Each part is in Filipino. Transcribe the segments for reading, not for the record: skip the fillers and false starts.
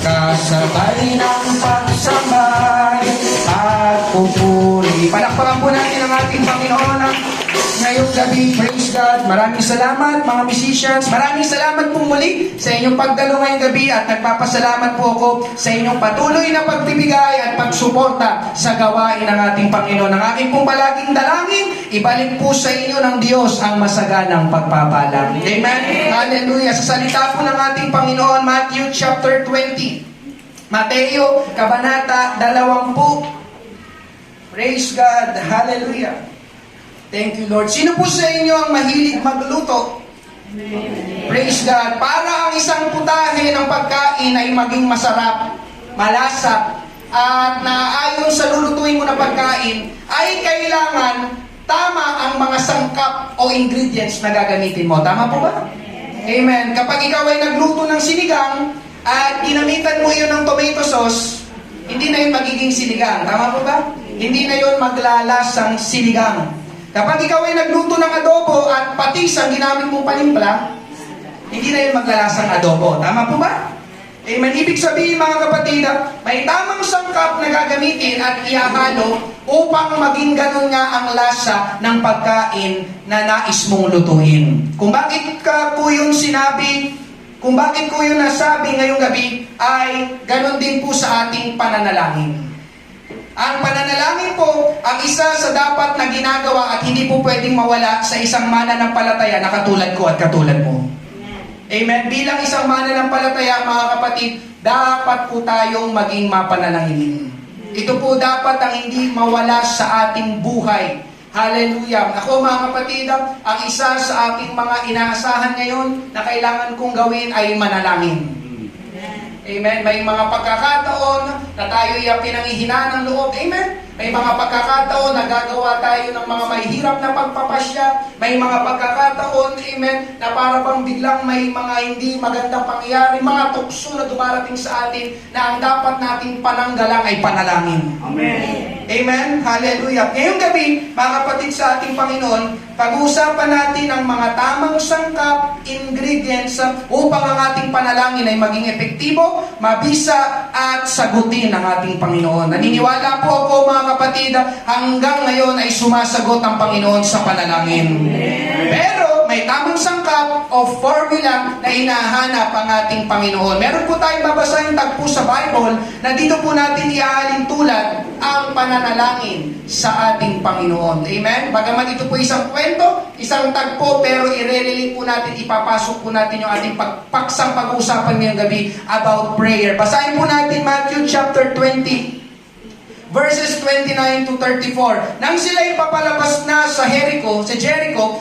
kasabay ng pagsambay at pupuri. Palakpakan po natin ang ating Panginoon ngayong gabi. Praise God. Maraming salamat mga musicians. Maraming salamat po muli sa inyong pagdalo ngayong gabi at nagpapasalamat po ako sa inyong patuloy na pagtibigay at pagsuporta sa gawain ng ating Panginoon. Ang aking pong palaging dalangin, ibalik po sa inyo ng Diyos ang masaganang pagpapala. Amen? Hallelujah. Sa salita po ng ating Panginoon, Matthew chapter 20. Mateo, Kabanata 20. Praise God. Hallelujah. Thank you, Lord. Sino po sa inyo ang mahilig magluto? Praise God. Para ang isang putahe ng pagkain ay maging masarap, malasa, at naayon sa lulutuin mo na pagkain, ay kailangan tama ang mga sangkap o ingredients na gagamitin mo. Tama po ba? Amen. Kapag ikaw ay nagluto ng sinigang at ginamitan mo yun ng tomato sauce, hindi na yun magiging sinigang. Tama po ba? Hindi na yun maglalasang sinigang. Kapag ikaw ay nagluto ng adobo at patis ang ginamit mong panimpla, hindi na yun maglalasang adobo. Tama po ba? Amen. Ibig sabihin mga kapatid, may tamang sangkap na gagamitin at ihahalo upang maging ganun nga ang lasa ng pagkain na nais mong lutuin. Kung bakit ko yung sinabi, kung bakit ko yung nasabi ngayong gabi, ay ganun din po sa ating pananalangin. Ang pananalangin po, ang isa sa dapat na ginagawa at hindi po pwedeng mawala sa isang mananampalataya na katulad ko at katulad mo. Amen. Bilang isang mananampalataya, mga kapatid, dapat po tayong maging mapanalangin. Ito po dapat ang hindi mawala sa ating buhay. Hallelujah. Ako mga kapatid, ang isa sa aking mga inaasahan ngayon na kailangan kong gawin ay manalangin. Amen. May mga pagkakataon na tayo ay pinanghihinaan ng loob. Amen. May mga pagkakataon na gagawa tayo ng mga mahihirap na pagpapasya. May mga pagkakataon, amen, na para bang biglang may mga hindi magandang pangyayari, mga tukso na dumarating sa atin na ang dapat nating pananggalang ay panalangin. Amen. Amen. Hallelujah. Ngayong gabi, mga kapatid sa ating Panginoon, pag-uusapan natin ang mga tamang sangkap, ingredients upang ang ating panalangin ay maging epektibo, mabisa at sagutin ng ating Panginoon. Naniniwala po ako mga kapatid, hanggang ngayon ay sumasagot ang Panginoon sa panalangin. Pero may tamang sangkap o formula na hinahanap ang ating Panginoon. Meron po tayong babasahin tagpo sa Bible na dito po natin iaalin tulad ang pananalangin sa ating Panginoon. Amen? Bagaman ito po isang kwento, isang tagpo, pero i-relate po natin, ipapasok po natin yung ating paksang pag-uusapan ngayong gabi about prayer. Basahin po natin Matthew chapter 20. Verses 29 to 34. Nang sila'y papalabas na sa Jericho,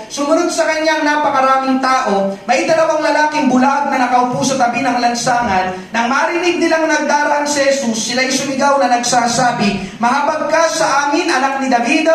sumunod sa kanyang napakaraming tao, may dalawang lalaking bulag na nakaupo sa tabi ng lansangan. Nang marinig nilang nagdaraan si Jesus, sila'y sumigaw na nagsasabi, "Mahabag ka sa amin, anak ni David."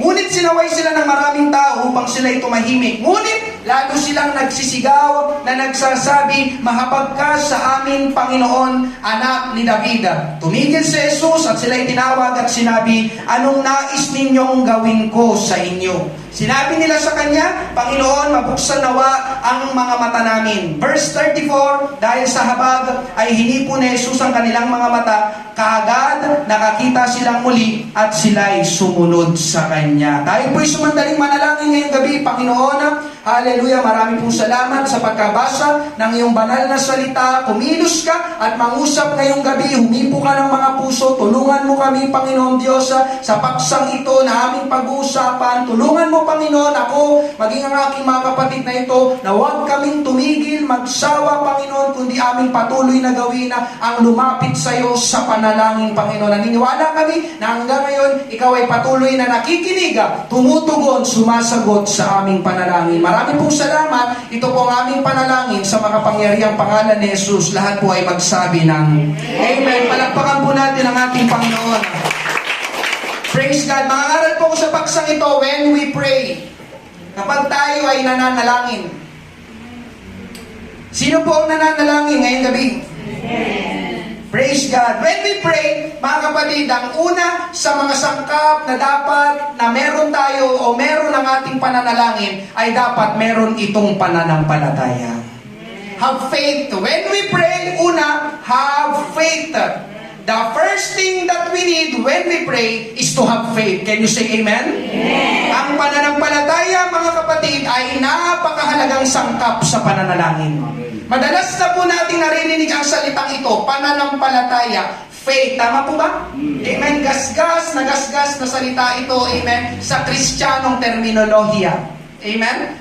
Ngunit sinaway sila ng maraming tao upang sila'y tumahimik. Ngunit lalo silang nagsisigaw na nagsasabi, "Mahabag ka sa amin, Panginoon, anak ni David." Tumigil si Jesus at sila'y tinawag at sinabi, "Anong nais ninyong gawin ko sa inyo?" Sinabi nila sa kanya, "Panginoon, mabuksan nawa ang mga mata namin." Verse 34, dahil sa habag ay hinipo ni Jesus ang kanilang mga mata, kaagad nakakita silang muli at sila'y sumunod sa kanya. Tayo po'y sumandaling manalangin ngayong gabi. Panginoon, hallelujah, marami pong salamat sa pagkabasa ng iyong banal na salita. Kumilos ka at mangusap ngayong gabi. Humipo ka ng mga puso. Tulungan mo kami, Panginoon Diyos, sa paksang ito na aming pag-uusapan. Tulungan mo, Panginoon, ako, maging ang aking mga kapatid na ito, na huwag kaming tumigil, magsawa, Panginoon, kundi aming patuloy na gawin ang lumapit sa iyo sa panalangin, Panginoon. Naniniwala kami na hanggang ngayon, ikaw ay patuloy na nakikinig, tumutugon, sumasagot sa aming panalangin. Maraming pong salamat. Ito po ang aming panalangin sa makapangyarihang pangalan ni Jesus. Lahat po ay magsabi ng Amen. Palakpakan po natin ang ating Panginoon. Praise God. Mangaral po ko sa paksang ito, when we pray. Kapag tayo ay nananalangin. Sino po ang nananalangin ngayong gabi? Praise God. When we pray, mga kapatid, ang una sa mga sangkap na dapat na meron tayo o meron ang ating pananalangin ay dapat meron itong pananampalataya. have faith. When we pray, una, have faith. The first thing that we need when we pray is to have faith. Can you say amen? Amen. Ang pananampalataya, mga kapatid, ay napakahalagang sangkap sa pananalangin. Madalas na po natin naririnig ang salitang ito, pananampalataya, faith. Tama po ba? Amen. Gasgas na salita ito, amen, sa Kristiyanong terminolohiya. Amen?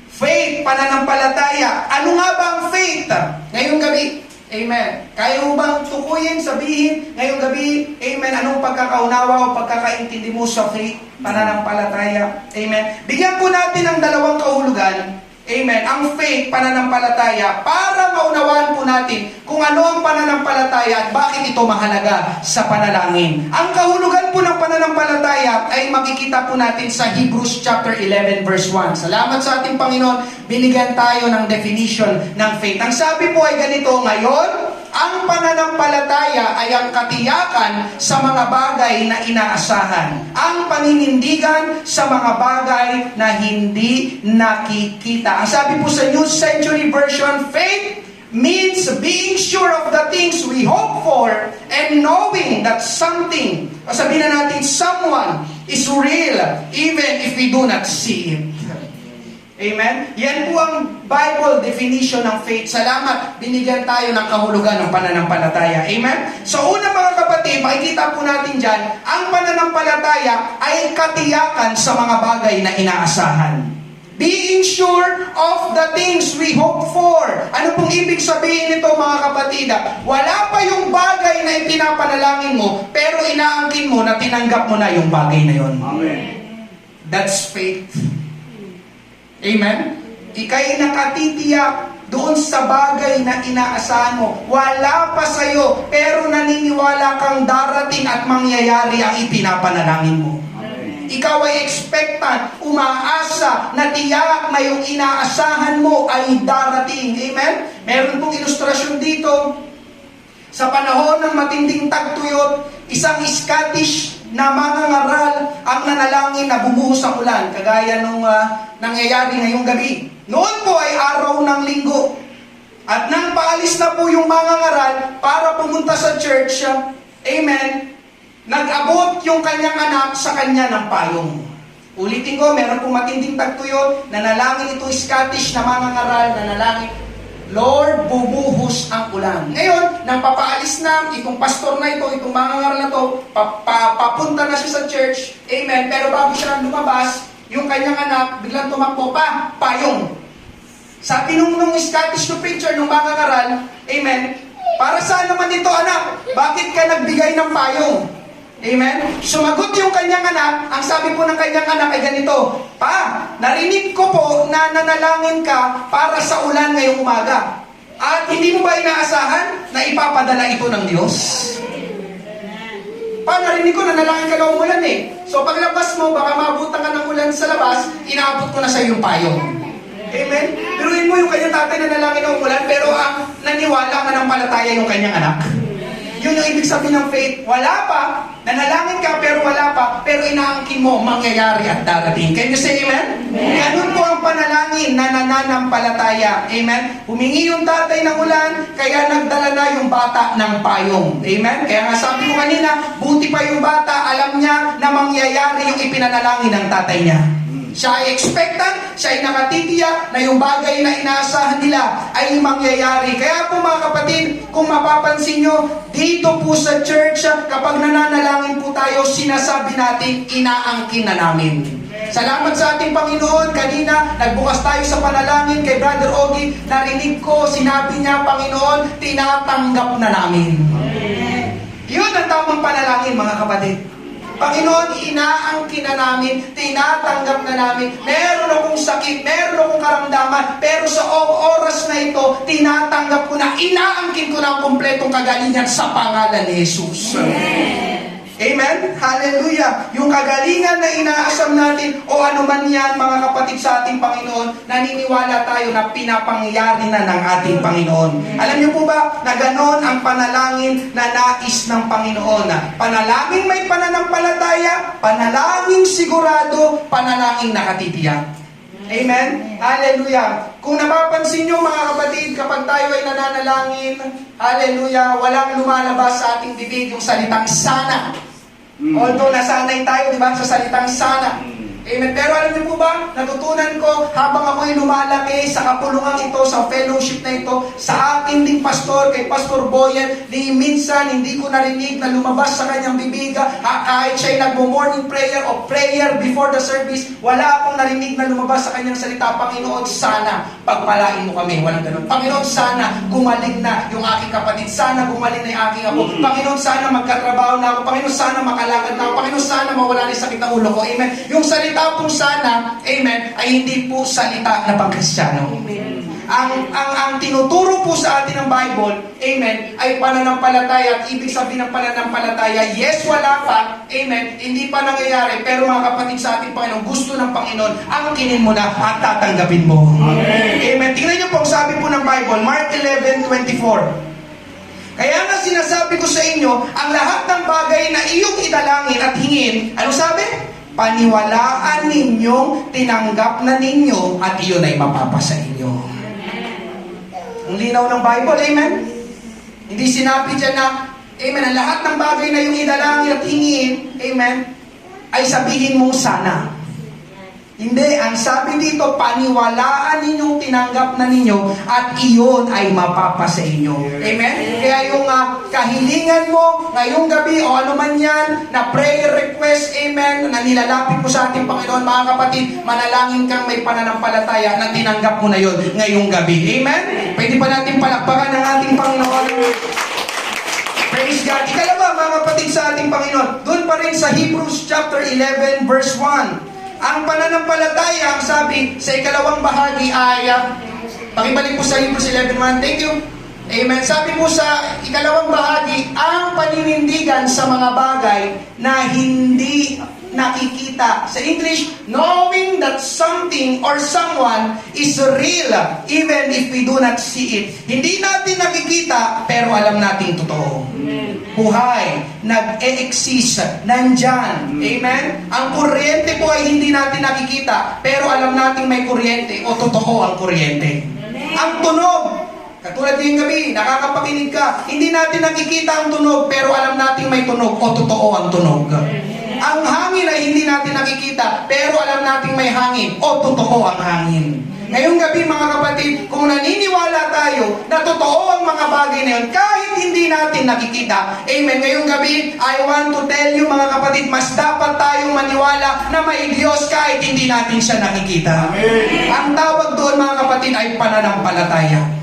Faith, pananampalataya. Ano nga ba ang faith? Ngayong gabi, amen. Kaya mo bang tukuyin, sabihin, ngayong gabi, amen, anong pagkakaunawa o pagkakaintindi mo sa faith, pananampalataya, amen. Bigyan po natin ng dalawang kahulugan, amen, ang faith, pananampalataya, para maunawaan po natin kung ano ang pananampalataya at bakit ito mahalaga sa panalangin. Ang kahulugan po ng pananampalataya ay makikita po natin sa Hebrews chapter 11 verse 1. Salamat sa ating Panginoon, binigyan tayo ng definition ng faith. Ang sabi po ay ganito, ngayon, ang pananampalataya ay ang katiyakan sa mga bagay na inaasahan. Ang paninindigan sa mga bagay na hindi nakikita. Ang sabi po sa New Century Version, faith means being sure of the things we hope for and knowing that something, o sabihin na natin, someone is real even if we do not see it. Amen? Yan po ang Bible definition ng faith. Salamat, binigyan tayo ng kahulugan ng pananampalataya. Amen? So una mga kapatid, makikita po natin dyan, ang pananampalataya ay katiyakan sa mga bagay na inaasahan. Being sure of the things we hope for. Ano pong ibig sabihin nito mga kapatid? Wala pa yung bagay na ipinapanalangin mo, pero inaangkin mo na tinanggap mo na yung bagay na yon. Amen. That's faith. Amen? Ika'y nakatitiyak doon sa bagay na inaasahan mo. Wala pa sa'yo, pero naniniwala kang darating at mangyayari ang ipinapanalangin mo. Ikaw ay expectant, umaasa, na tiyak na yung inaasahan mo ay darating. Amen? Meron pong ilustrasyon dito. Sa panahon ng matinding tagtuyot, isang Scottish na mangangaral ang nanalangin na bumuhos ang ulan, kagaya nung nangyayari ngayong gabi. Noon po ay araw ng linggo. At nang paalis na po yung mangangaral para pumunta sa church, amen, nag-abot yung kanyang anak sa kanya ng payong. Ulitin ko, meron pong matinding tagtuyot, nanalangin itong Scottish na mangangaral, nanalangin, Lord, bumuhos ang ulan. Ngayon, nang papaalis na itong pastor na ito, itong mangangaral na ito, papunta na siya sa church, amen, pero bago siya lumabas, yung kanyang anak, biglang tumakbo pa, payong. Sabi nung Scottish to preacher, nung mangangaral, amen, para saan naman ito anak? Bakit ka nagbigay ng payong? Amen? Sumagot yung kanyang anak, ang sabi po ng kanyang anak ay ganito, Pa, narinig ko po na nanalangin ka para sa ulan ngayong umaga. At hindi mo ba inaasahan na ipapadala ito ng Diyos? Pa, narinig ko na nanalangin ka ng ulan eh. So paglabas mo, baka mabutan ka ng ulan sa labas, inaabot ko na sa iyong payong. Amen? Biruin mo yung kanyang tatay na nanalangin ng ulan, pero ang naniwala mananampalataya yung kanyang anak. Yun yung ibig sabihin ng faith. Wala pa, nanalangin ka pero wala pa, pero inaangkin mo, mangyayari at darating. Can you say amen? Ganun po ang panalangin na nananampalataya. Amen? Humingi yung tatay ng ulan, kaya nagdala na yung bata ng payong. Amen? Kaya nga sabi ko kanina, buti pa yung bata, alam niya na mangyayari yung ipinanalangin ng tatay niya. Siya ay expectant, siya ay nakatitiyak na yung bagay na inaasahan nila ay mangyayari. Kaya po mga kapatid, kung mapapansin nyo, dito po sa church, kapag nananalangin po tayo, sinasabi natin, inaangkin na namin. Salamat sa ating Panginoon. Kanina, nagbukas tayo sa panalangin kay Brother Ogie. Narinig ko, sinabi niya, Panginoon, tinatanggap na namin. Yun ang tamang panalangin, mga kapatid. Panginoon, inaangkin na namin, tinatanggap na namin, meron akong sakit, meron akong karamdaman, pero sa oras na ito, tinatanggap ko na, inaangkin ko na ang kumpletong kagalingan sa pangalan ni Jesus. Amen? Hallelujah! Yung kagalingan na inaasam natin, o anuman yan, mga kapatid sa ating Panginoon, naniniwala tayo na pinapangyari na ng ating Panginoon. Alam niyo po ba, na ganon ang panalangin na nais ng Panginoon? Panalangin may pananampalataya, panalangin sigurado, panalangin nakatitiyak. Amen? Hallelujah. Kung napapansin nyo mga kapatid, kapag tayo ay nananalangin, hallelujah, walang lumalabas sa ating bibig yung salitang sana. Although nasanay tayo, di ba, sa salitang sana. Amen. Pero alam niyo po ba, natutunan ko habang ako'y lumalaki sa kapulungan ito, sa fellowship na ito, sa akin ding pastor, kay Pastor Boyen, ni minsan hindi ko narinig na lumabas sa kanyang bibig, kahit siya'y nagmo-morning prayer o prayer before the service, wala akong narinig na lumabas sa kanyang salita, Panginoon, sana pagpalain mo kami. Walang ganun. Panginoon, sana gumaling na yung aking kapatid. Sana gumaling na yung aking apo. Panginoon, sana magkatrabaho na ako. Panginoon, sana makalakad na ako. Panginoon, sana mawala na yung sakit ng ulo ko. Amen. Yung salita pong sana, amen, ay hindi po salita na pang-Kristiyano. Ang tinuturo po sa atin ng Bible, amen, ay pananampalataya. At ibig sabihin ng pananampalataya, yes, wala pa, amen, hindi pa nangyayari, pero mga kapatid sa ating Panginoon, gusto ng Panginoon, angkinin mo na at tatanggapin mo. Amen. Amen. Tingnan niyo po ang sabi po ng Bible, Mark 11:24. Kaya nga sinasabi ko sa inyo, ang lahat ng bagay na iyong idalangin at hingin, ano sabi? Paniwalaan ninyong tinanggap na ninyo at iyon ay mapapasa inyo. Ang linaw ng Bible, amen? Hindi sinabi dyan na, amen, ang lahat ng bagay na yung idalangin at hingin, amen, ay sabihin mong sana. Hindi, ang sabi dito, paniwalaan ninyong tinanggap na ninyo at iyon ay mapapasa inyo. Amen? Kaya yung kahilingan mo ngayong gabi o ano man yan, na prayer request, amen, na nilalapit mo sa ating Panginoon, mga kapatid, manalangin kang may pananampalataya na tinanggap mo na yon ngayong gabi. Amen? Pwede pa natin palakpakan ng ating Panginoon. Praise God. Ikalawa, mga kapatid sa ating Panginoon, doon pa rin sa Hebrews chapter 11 verse 1. Ang pananampalataya, ang sabi sa ikalawang bahagi ay, pakibalik po sa Hebrews 11:1. Thank you. Amen. Sabi po sa ikalawang bahagi, ang paninindigan sa mga bagay na hindi nakikita. Sa English, knowing that something or someone is real even if we do not see it. Hindi natin nakikita pero alam natin totoo. Buhay, nag-e-exist, nandyan. Amen? Ang kuryente po ay hindi natin nakikita pero alam natin may kuryente o totoo ang kuryente. Ang tunog, katulad ngayong gabi, nakakapakinig ka, hindi natin nakikita ang tunog pero alam natin may tunog o totoo ang tunog. Ang hangin ay hindi natin nakikita, pero alam natin may hangin o totoo ang hangin. Ngayong gabi mga kapatid, kung naniniwala tayo na totoo ang mga bagay na yun, kahit hindi natin nakikita, amen, ngayong gabi, I want to tell you mga kapatid, mas dapat tayong maniwala na may Diyos kahit hindi natin siya nakikita. Amen. Ang tawag doon mga kapatid ay pananampalataya.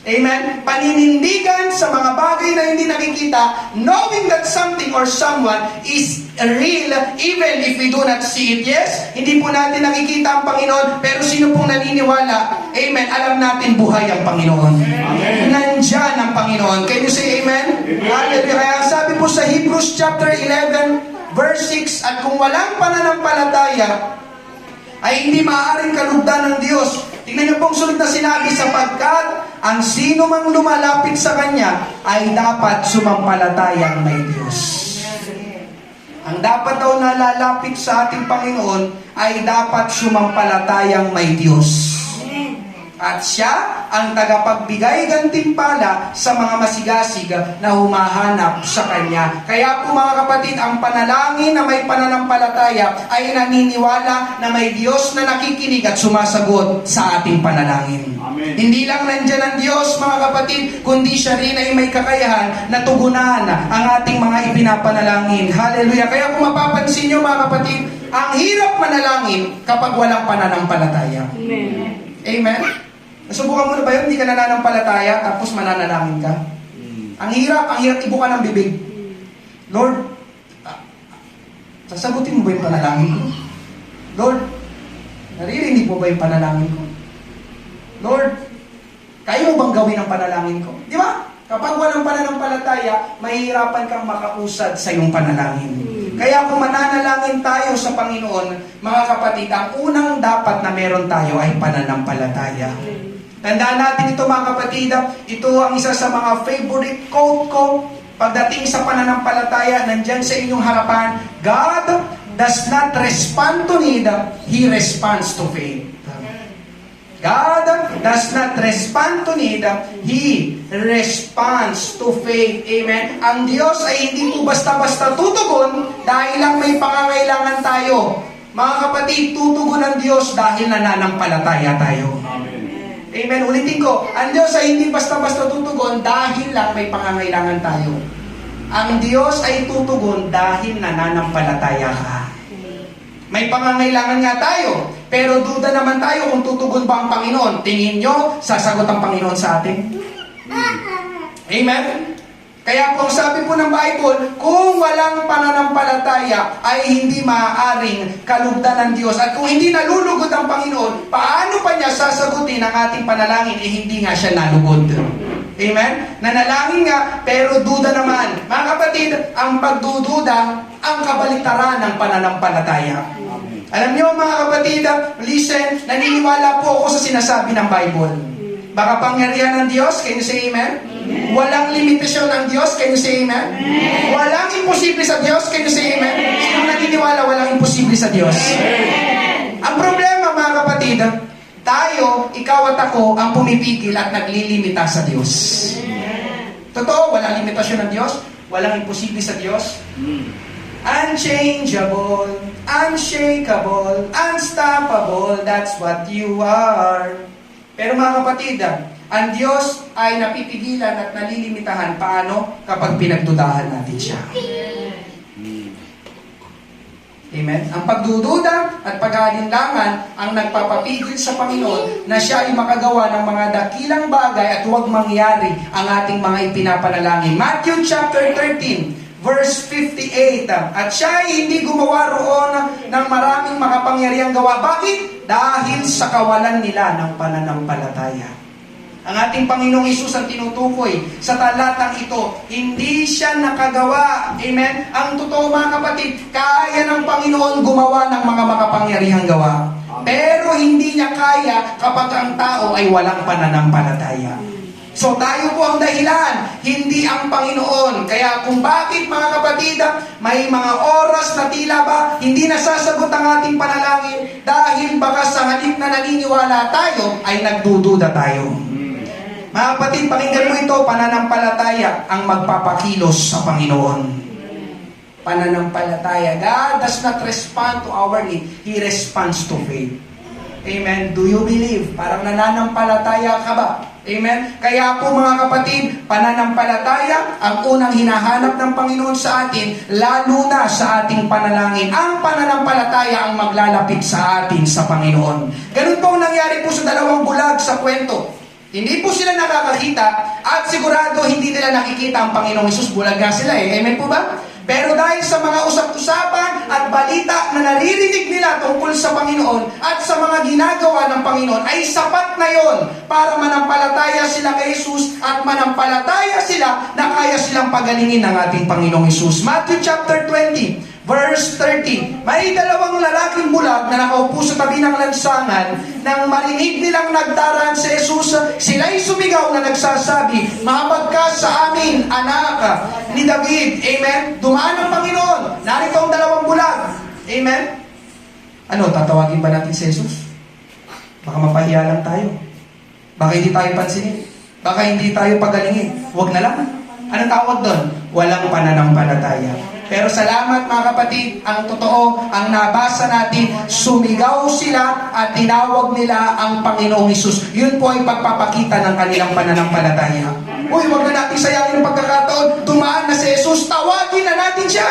Amen? Paninindigan sa mga bagay na hindi nakikita, knowing that something or someone is real even if we do not see it. Yes, hindi po natin nakikita ang Panginoon, pero sino pong naniniwala, amen, alam natin buhay ang Panginoon. Amen. Nandyan ang Panginoon. Can you say amen? Hallelujah. Kaya sabi po sa Hebrews chapter 11 verse 6, at kung walang pananampalataya, ay hindi maaaring kalugdan ng Diyos. Tingnan niyo pong sunod na sinabi, sapagkat ang sino mang lumalapit sa Kanya ay dapat sumampalatayang may Diyos. Ang dapat daw na lalapit sa ating Panginoon ay dapat sumampalatayang may Diyos. At siya ang tagapagbigay gantimpala sa mga masigasig na humahanap sa Kanya. Kaya po mga kapatid, ang panalangin na may pananampalataya ay naniniwala na may Diyos na nakikinig at sumasagot sa ating panalangin. Amen. Hindi lang nandyan ang Diyos mga kapatid, kundi siya rin ay may kakayahan na tugunan ang ating mga ipinapanalangin. Hallelujah! Kaya kung mapapansin nyo mga kapatid, ang hirap manalangin kapag walang pananampalataya. Amen. Amen? Nasubukan mo na ba yun? Hindi ka nananampalataya, tapos mananalangin ka? Ang hirap ibuka ng bibig. Lord, sasagutin mo ba yung panalangin ko? Lord, naririnig mo ba yung panalangin ko? Lord, kaya mo bang gawin ang panalangin ko? Di ba? Kapag walang pananampalataya, mahihirapan kang makausad sa iyong panalangin. Kaya kung mananalangin tayo sa Panginoon, mga kapatid, ang unang dapat na meron tayo ay pananampalataya. Tandaan natin ito mga kapatid, ito ang isa sa mga favorite quote ko pagdating sa pananampalataya, nandyan sa inyong harapan, God does not respond to need, He responds to faith. God does not respond to need, He responds to faith. Amen? Ang Diyos ay hindi po basta-basta tutugon dahil lang may pangangailangan tayo. Mga kapatid, tutugon ang Diyos dahil nananampalataya tayo. Amen? Ulitin ko, ang Diyos ay hindi basta-basta tutugon dahil lang may pangangailangan tayo. Ang Diyos ay tutugon dahil nananampalataya ka. May pangangailangan nga tayo, pero duda naman tayo kung tutugon ba ang Panginoon. Tingin nyo, sasagot ang Panginoon sa atin? Amen? Kaya po sabi po ng Bible, kung walang pananampalataya ay hindi maaaring kalugdan ng Diyos. At kung hindi nalulugod ang Panginoon, paano pa niya sasagutin ang ating panalangin? Hindi nga siya nalugod. Amen? Nanalangin nga, pero duda naman. Mga kapatid, ang pagdududa, ang kabaliktaran ng pananampalataya. Alam niyo mga kapatid, listen, naniniwala po ako sa sinasabi ng Bible. Baka pangyarihan ng Diyos, can you say amen? Walang limitasyon ng Diyos, can you say amen? Walang imposible sa Diyos, can you say amen? Sino naniniwala walang imposible sa Diyos? Ang problema mga kapatid, tayo, ikaw at ako, ang pumipigil at naglilimita sa Diyos. Totoo, walang limitasyon ng Diyos, walang imposible sa Diyos. Unchangeable, unshakable, unstoppable, that's what you are. Pero mga kapatid, ang Diyos ay napipigilan at nalilimitahan. Paano? Kapag pinagdudahan natin siya. Amen? Ang pagdududa at pag-aalinlangan ang nagpapapigil sa Panginoon na siya ay makagawa ng mga dakilang bagay at huwag mangyari ang ating mga ipinapanalangin. Matthew chapter 13, verse 58. At siya ay hindi gumawa roon ng maraming makapangyarihang gawa. Bakit? Dahil sa kawalan nila ng pananampalataya. Ang ating Panginoong Hesus ang tinutukoy sa talatang ito, hindi siya nakagawa. Amen? Ang totoo mga kapatid, kaya ng Panginoon gumawa ng mga makapangyarihang gawa. Pero hindi niya kaya kapag ang tao ay walang pananampalataya. So tayo po ang dahilan, hindi ang Panginoon. Kaya kung bakit mga kapatid, may mga oras na tila ba hindi nasasagot ang ating panalangin dahil baka sa halip na naniniwala tayo ay nagdududa tayo. Mga kapatid, pakinggan mo ito, pananampalataya ang magpapakilos sa Panginoon. Pananampalataya. God does not respond to our need, He responds to faith. Amen. Do you believe? Parang nananampalataya ka ba? Amen? Kaya po mga kapatid, pananampalataya ang unang hinahanap ng Panginoon sa atin, lalo na sa ating panalangin. Ang pananampalataya ang maglalapit sa atin sa Panginoon. Ganun po ang nangyari po sa dalawang bulag sa kwento. Hindi po sila nakakakita at sigurado hindi nila nakikita ang Panginoong Hesus. Bulag nga sila eh. Amen po ba? Pero dahil sa mga usap-usapan at balita na naririnig nila tungkol sa Panginoon at sa mga ginagawa ng Panginoon, ay sapat na yon para manampalataya sila kay Jesus at manampalataya sila na kaya silang pagalingin ng ating Panginoong Hesus. Matthew chapter 20, verse 30. May dalawang lalaking bulag na nakaupo sa tabi ng lansangan. Nang marinig nilang nagdaraan si Jesus, sila'y sumigaw na nagsasabi, "Mahabag ka sa amin, anak ni David." Amen? Dumaan ang Panginoon. Narito ang dalawang bulag. Amen? Ano, tatawagin ba natin si Jesus? Baka mapahiya lang tayo. Baka hindi tayo pansinin. Baka hindi tayo pagalingin. Huwag na lang. Anong tawag doon? Walang pananampalataya. Pero salamat mga kapatid, ang totoo, ang nabasa natin, sumigaw sila at tinawag nila ang Panginoong Hesus. Yun po ay pagpapakita ng kanilang pananampalataya. Uy, wag na natin sayangin ang pagkakataon. Dumaan na si Hesus, tawagin na natin siya.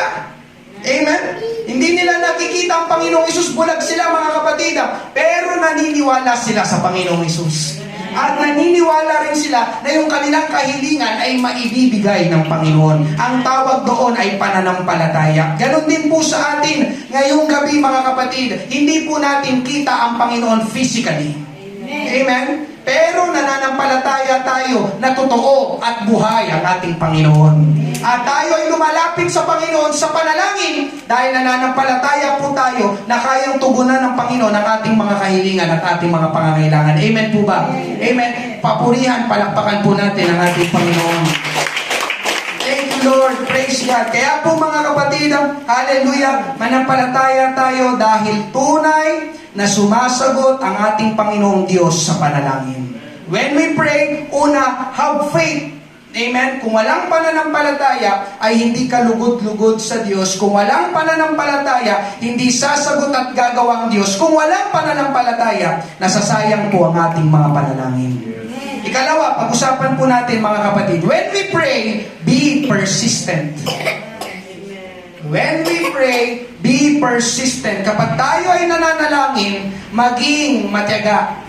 Amen? Hindi nila nakikita ang Panginoong Hesus, bulag sila mga kapatid, pero naniniwala sila sa Panginoong Hesus. At naniniwala rin sila na yung kanilang kahilingan ay maibibigay ng Panginoon. Ang tawag doon ay pananampalataya. Ganon din po sa atin ngayong gabi mga kapatid. Hindi po natin kita ang Panginoon physically. Amen? Pero nananampalataya tayo na totoo at buhay ang ating Panginoon. At tayo ay lumalapit sa Panginoon sa panalangin dahil nananampalataya po tayo na kayang tugunan ng Panginoon ang ating mga kahilingan at ating mga pangangailangan. Amen po ba? Amen. Papurihan, palakpakan po natin ang ating Panginoon. Thank you, Lord. praise God. Kaya po mga kapatid, hallelujah, manampalataya tayo dahil tunay na sumasagot ang ating Panginoong Diyos sa panalangin. When we pray, una, have faith. Amen? Kung walang pananampalataya, ay hindi ka lugod-lugod sa Diyos. Kung walang pananampalataya, hindi sasagot at gagawa ang Diyos. Kung walang pananampalataya, nasasayang po ang ating mga panalangin. Ikalawa, pag-usapan po natin mga kapatid, when we pray, be persistent. When we pray, be persistent. Kapag tayo ay nananalangin, maging matyaga.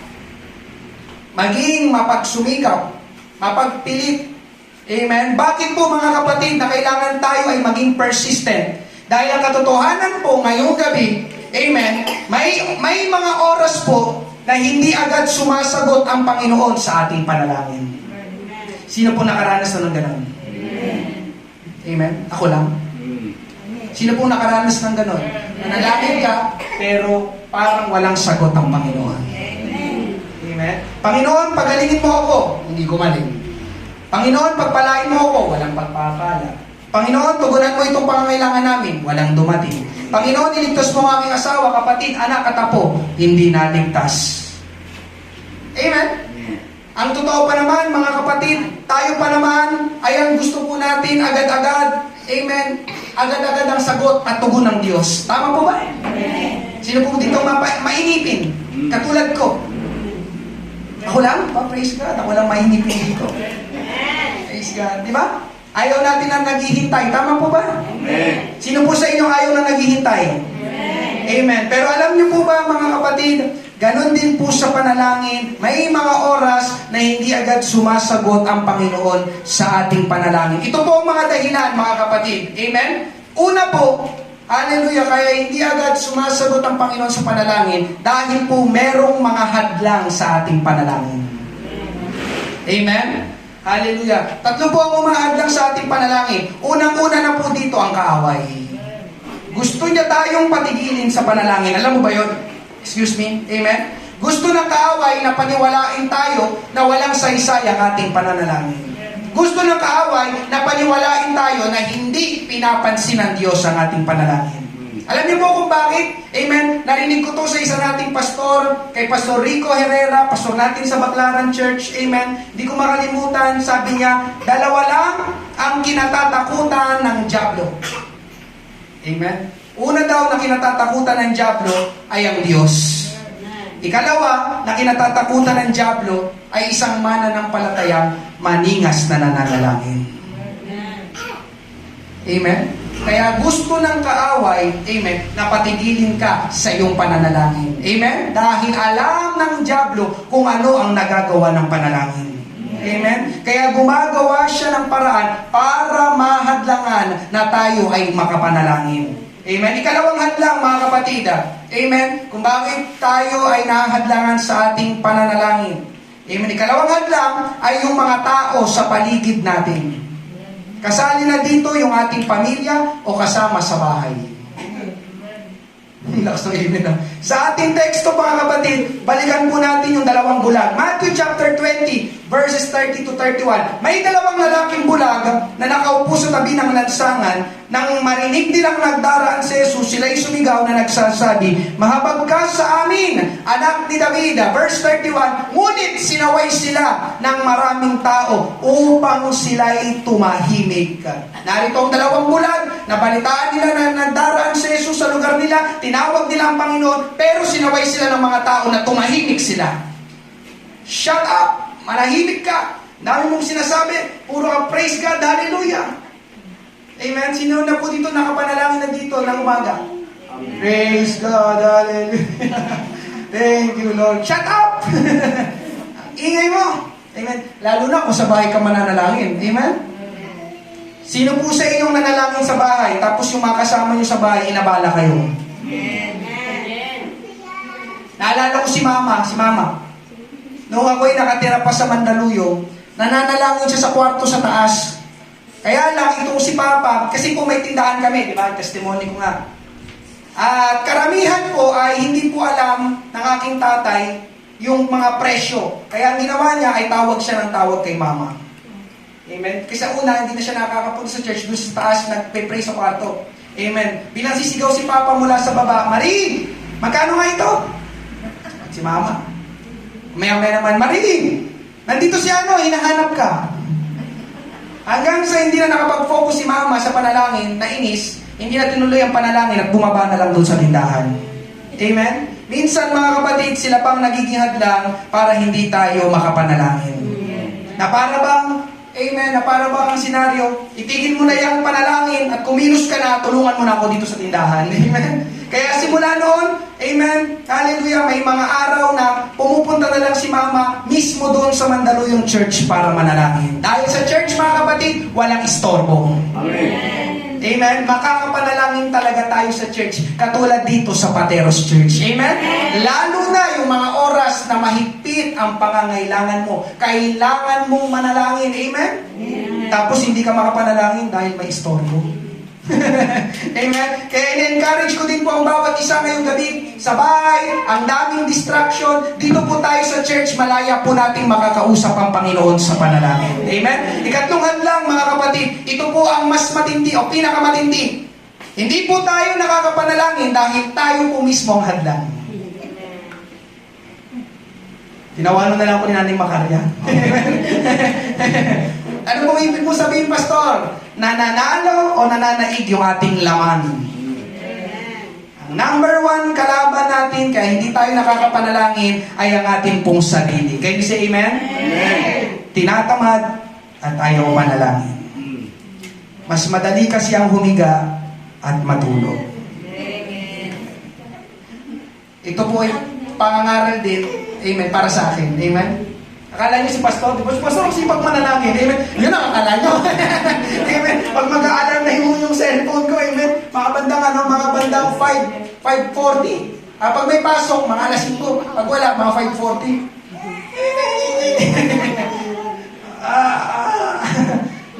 Maging mapagsumikap. Mapagpilit. Amen? Bakit po mga kapatid na kailangan tayo ay maging persistent? Dahil ang katotohanan po ngayong gabi, amen, may mga oras po na hindi agad sumasagot ang Panginoon sa ating panalangin. Sino po nakaranas na ng ganon? Amen? Ako lang? Sino po nakaranas ng ganon? Nanalangin ka, pero parang walang sagot ang Panginoon. Amen? Panginoon, pagalingin mo ako. Hindi gumaling. Panginoon, pagpalain mo ako, walang pagpapala. Panginoon, tugunan mo itong pangangailangan namin, walang dumating. Panginoon, iligtas mo ang aking asawa, kapatid, anak at apo, hindi naligtas. Amen? Ang totoo pa naman, mga kapatid, tayo pa naman, ay ang gusto po natin agad-agad, amen, agad-agad ang sagot at tugon ng Diyos. Tama po ba? Sino po dito mainipin? Katulad ko. Ako lang? Oh, praise God. Ako lang mainipin dito. Praise God. Di ba? Ayaw natin na naghihintay. Tama po ba? Amen. Sino po sa inyo ayaw na naghihintay? Amen. Amen. Pero alam niyo po ba mga kapatid, ganon din po sa panalangin, may mga oras na hindi agad sumasagot ang Panginoon sa ating panalangin. Ito po ang mga dahilan mga kapatid. Amen? Una po, hallelujah, kaya hindi agad sumasagot ang Panginoon sa panalangin dahil po merong mga hadlang sa ating panalangin. Amen? Hallelujah. Tatlo po ang umahadlang sa ating panalangin. Unang-una na po dito ang kaaway. Gusto niya tayong patigilin sa panalangin. Alam mo ba yun? Excuse me? Amen? Gusto ng kaaway na paniwalain tayo na walang saysay ang ating pananalangin. Gusto ng kaaway na paniwalain tayo na hindi pinapansin ng Diyos ang ating panalangin. Alam niyo po kung bakit? Amen? Narinig ko to sa isa nating pastor, kay Pastor Rico Herrera, pastor natin sa Baclaran Church. Amen? Hindi ko makalimutan, sabi niya, dalawa lang ang kinatatakutan ng dyablo. Amen? Una daw na kinatatakutan ng dyablo ay ang Diyos. Ikalawa na kinatatakutan ng dyablo ay isang mananampalatayang maningas na nananalangin. Amen? Kaya gusto ng kaaway, amen, na patigilin ka sa iyong pananalangin. Amen? Dahil alam ng dyablo kung ano ang nagagawa ng panalangin. Amen? Kaya gumagawa siya ng paraan para mahadlangan na tayo ay makapanalangin. Amen? Ikalawang hadlang, mga kapatid. Amen? Kung bakit tayo ay nahadlangan sa ating pananalangin. Amen? Ikalawang hadlang ay yung mga tao sa paligid natin. Kasali na dito yung ating pamilya o kasama sa bahay. Lakas ng amen na. Sa ating teksto mga kapatid, balikan po natin yung dalawang bulag. Matthew chapter 20, verses 30 to 31. May dalawang lalaking bulag na nakaupo sa tabi ng lansangan. Nang marinig nilang nagdaraan si Jesus, sila'y sumigaw na nagsasabi, "Mahabag ka sa amin, anak ni David." Verse 31, ngunit sinaway sila ng maraming tao upang sila'y tumahimik. Narito ang dalawang bulag, nabalitaan nila na nagdaraan si Jesus sa lugar nila, tinawag nila ang Panginoon, pero sinaway sila ng mga tao na tumahimik sila. Shut up! Manahimik ka! Dami mong sinasabi, puro ka praise God, hallelujah! Amen? Sino na po dito nakapanalangin na dito ng umaga? Amen. Praise God, hallelujah! Thank you, Lord. Shut up! Ingay mo! Amen? Lalo na kung sa bahay ka mananalangin. Amen? Sino po sa inyong nanalangin sa bahay, tapos yung mga kasama nyo sa bahay, inabala kayo? Amen. Naalala ko si Mama. Noong ako'y nakatira pa sa Mandaluyong, nananalangin siya sa kwarto sa taas. Kaya lang, itong si Papa, kasi po may tindahan kami, di ba? Testimony ko nga. At karamihan po ay hindi po alam ng aking tatay yung mga presyo. Kaya ang ginawa niya ay tawag siya ng tawag kay Mama. Amen. Kasi sa una, hindi na siya nakakapunta sa church, doon sa taas, nagpe-pray sa kwarto. Amen. Bilang sisigaw si Papa mula sa baba, Marie, magkano nga ito? Si Mama. Maya-maya naman, Marie, nandito si ano, hinahanap ka. Hanggang sa hindi na nakapag-focus si Mama sa panalangin, nainis, hindi na tinuloy ang panalangin at bumaba na lang doon sa tindahan. Amen? Minsan mga kapatid, sila pang nagiging hadlang para hindi tayo makapanalangin. Na para bang, amen, na para bang ang senaryo, itigil mo na yung panalangin at kumilos ka na, tulungan mo na ako dito sa tindahan. Amen? Kaya simula noon, amen, hallelujah, may mga araw na pumupunta na lang si Mama mismo doon sa Mandaluyong Church para manalangin. Dahil sa church, mga kapatid, walang istorbo. Amen. Amen? Makakapanalangin talaga tayo sa church, katulad dito sa Pateros Church. Amen? Lalo na yung mga oras na mahigpit ang pangangailangan mo. Kailangan mong manalangin. Amen? Tapos hindi ka makapanalangin dahil may istorbo. Amen? Kaya in-encourage ko din po ang bawat isa ngayong gabi sa bahay, ang daming distraction. Dito po tayo sa church, malaya po nating makakausap ang Panginoon sa panalangin. Amen? Ikatlong hadlang, mga kapatid, ito po ang mas matindi o pinakamatindi. Hindi po tayo nakakapanalangin dahil tayo po mismo ang hadlang. Tinawanan na lang ko ni Nanay Makarya. Ano pong ibig mo sabihin, Pastor? Nananalo o nananaig yung ating laman? Ang number one kalaban natin, kaya hindi tayo nakakapanalangin, ay ang ating pong sarili. Can you say amen? Amen. Tinatamad at ayaw manalangin. Mas madali kasi ang humiga at matulog. Ito po ay pangangaral din, amen, para sa akin. Amen? Akala niyo si Pastor, di ba? Si Pastor, sipag manalangin. Amen? Yun ang akala niyo. Amen? Pag mag-aalarm na yung cellphone ko, amen? Mga bandang 5:40. Pag may pasok, mga alas 5. Pag wala, mga 5:40.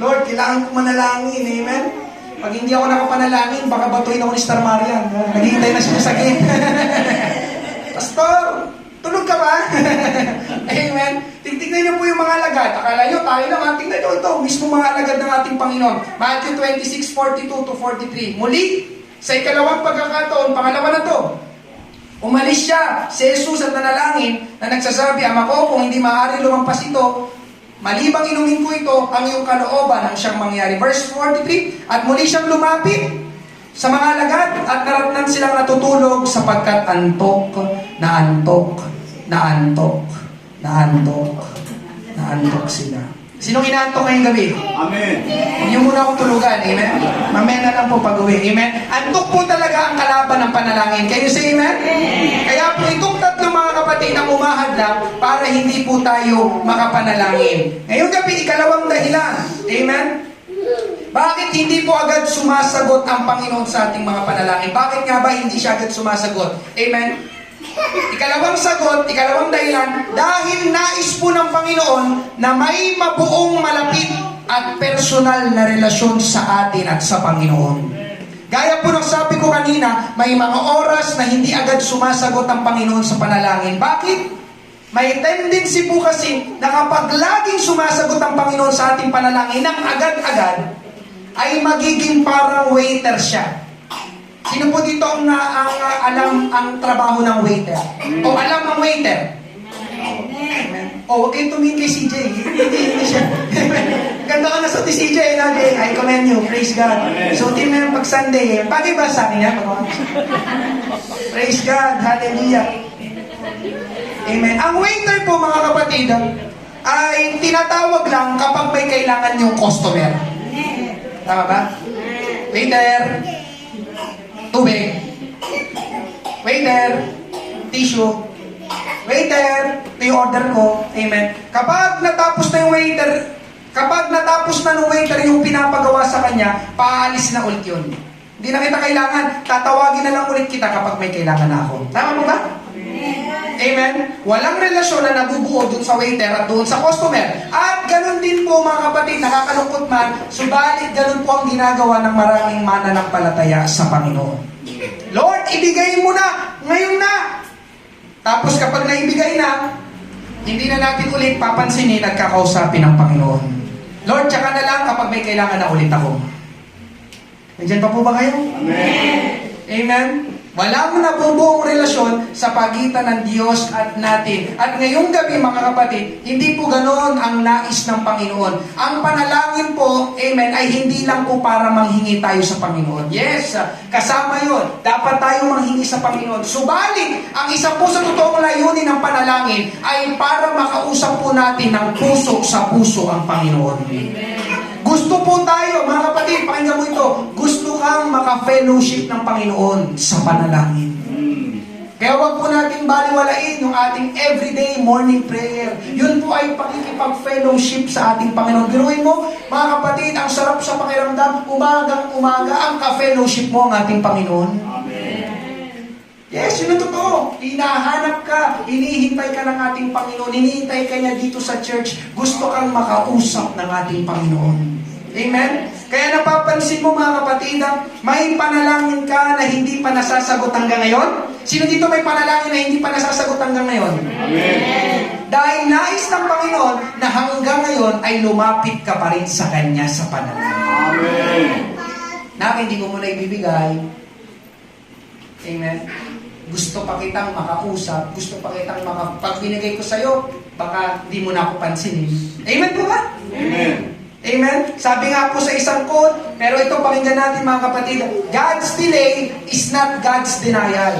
Lord, kailangan ko manalangin. Amen? Pag hindi ako nakapanalangin, baka batuin ako ni Star Marian. Naghihintay na siya sa sakit. Pastor, tulog ka ba? Amen. Tingnan niyo po yung mga alagad. Akala niyo, tayo naman. Tingnan niyo ito. Mismo mga alagad ng ating Panginoon. Matthew 26:42-43. Muli, sa ikalawang pagkakataon, pangalawa na to. Umalis siya, si Jesus at nanalangin na nagsasabi, Ama ko, kung hindi maaari lumampas ito, malibang inumin ko ito, ang iyong kalooban ang siyang mangyari. Verse 43, at muli siyang lumapit sa mga alagad at naratnan silang natutulog sapagkat antok sila. Sinong inaantok ngayong gabi? Amen. Huwag niyo muna akong tulugan, amen? Mamaya na lang po pag-uwi, amen? Antok po talaga ang kalaban ng panalangin. Can you say amen? Kaya po itong tatlo mga kapatid ang umahadlang para hindi po tayo makapanalangin. Ngayong gabi, ikalawang dahilan, amen? Bakit hindi po agad sumasagot ang Panginoon sa ating mga panalangin? Bakit nga ba hindi siya agad sumasagot? Amen? Ikalawang sagot, ikalawang dahilan, dahil nais po ng Panginoon na may mabuong malapit at personal na relasyon sa atin at sa Panginoon. Gaya po ng sabi ko kanina, may mga oras na hindi agad sumasagot ang Panginoon sa panalangin. Bakit? May tendency po kasi na kapag laging sumasagot ang Panginoon sa ating panalangin ng agad-agad, ay magiging parang waiter siya. Sino po dito ang alam ang trabaho ng waiter? O alam ang waiter? Amen. O, huwag kayong tumingin kay CJ. Hindi siya. Ganda ka na sa CJ, no, Jay? I commend you. Praise God. So, team na yung pag Sunday. Bagay ba sa akin yan? Praise God. Hallelujah. Amen. Ang waiter po, mga kapatid, ay tinatawag lang kapag may kailangan yung customer. Tama ba? Waiter, tubig. Waiter, tissue. Waiter, ito yung order ko. Amen. Kapag natapos na ng waiter yung pinapagawa sa kanya, paalis na ulit yun. Hindi na kita kailangan. Tatawagin na lang ulit kita kapag may kailangan na ako. Tama mo ba? Amen? Walang relasyon na nabubuo dun sa waiter at dun sa customer. At ganun din po mga kapatid, nakakalungkot man, subalit ganun po ang ginagawa ng maraming mananampalataya sa Panginoon. Lord, ibigay mo na, ngayon na. Tapos kapag naibigay na, hindi na natin ulit papansinin at kakausapin ng Panginoon. Lord, tsaka na lang kapag may kailangan na ulit ako. Nandiyan pa po ba kayo? Amen. Amen? Walang nabubuong relasyon sa pagitan ng Diyos at natin. At ngayong gabi, mga kapatid, hindi po ganoon ang nais ng Panginoon. Ang panalangin po, amen, ay hindi lang po para manghingi tayo sa Panginoon. Yes, kasama yon. Dapat tayo manghingi sa Panginoon. Subalit, ang isa po sa totoong layunin ng panalangin ay para makausap po natin ng puso sa puso ang Panginoon. Gusto po tayo, mga kapatid, pakinggan mo ito, gusto kang maka-fellowship ng Panginoon sa panalangin. Kaya wag po natin baliwalain yung ating everyday morning prayer. Yun po ay pakikipag-fellowship sa ating Panginoon. Biruin mo, mga kapatid, ang sarap sa pakiramdam, umagang-umaga, ang ka-fellowship mo ang ating Panginoon. Yes, yun ang totoo. Hinahanap ka, hinihintay ka ng ating Panginoon, hinihintay ka niya dito sa church. Gusto kang makausap ng ating Panginoon. Amen? Kaya napapansin mo, mga kapatid, may panalangin ka na hindi pa nasasagot hanggang ngayon? Sino dito may panalangin na hindi pa nasasagot hanggang ngayon? Amen. Dahil nais ng Panginoon na hanggang ngayon ay lumapit ka pa rin sa Kanya sa panalangin. Amen. Na hindi ko muna ibibigay. Amen? Gusto pa kitang makausap, gusto pa kitang pag binigay ko sa'yo, baka di mo na ako pansinin. Amen po ba? Amen. Amen? Sabi nga po sa isang quote, pero ito pakinggan natin mga kapatid, God's delay is not God's denial.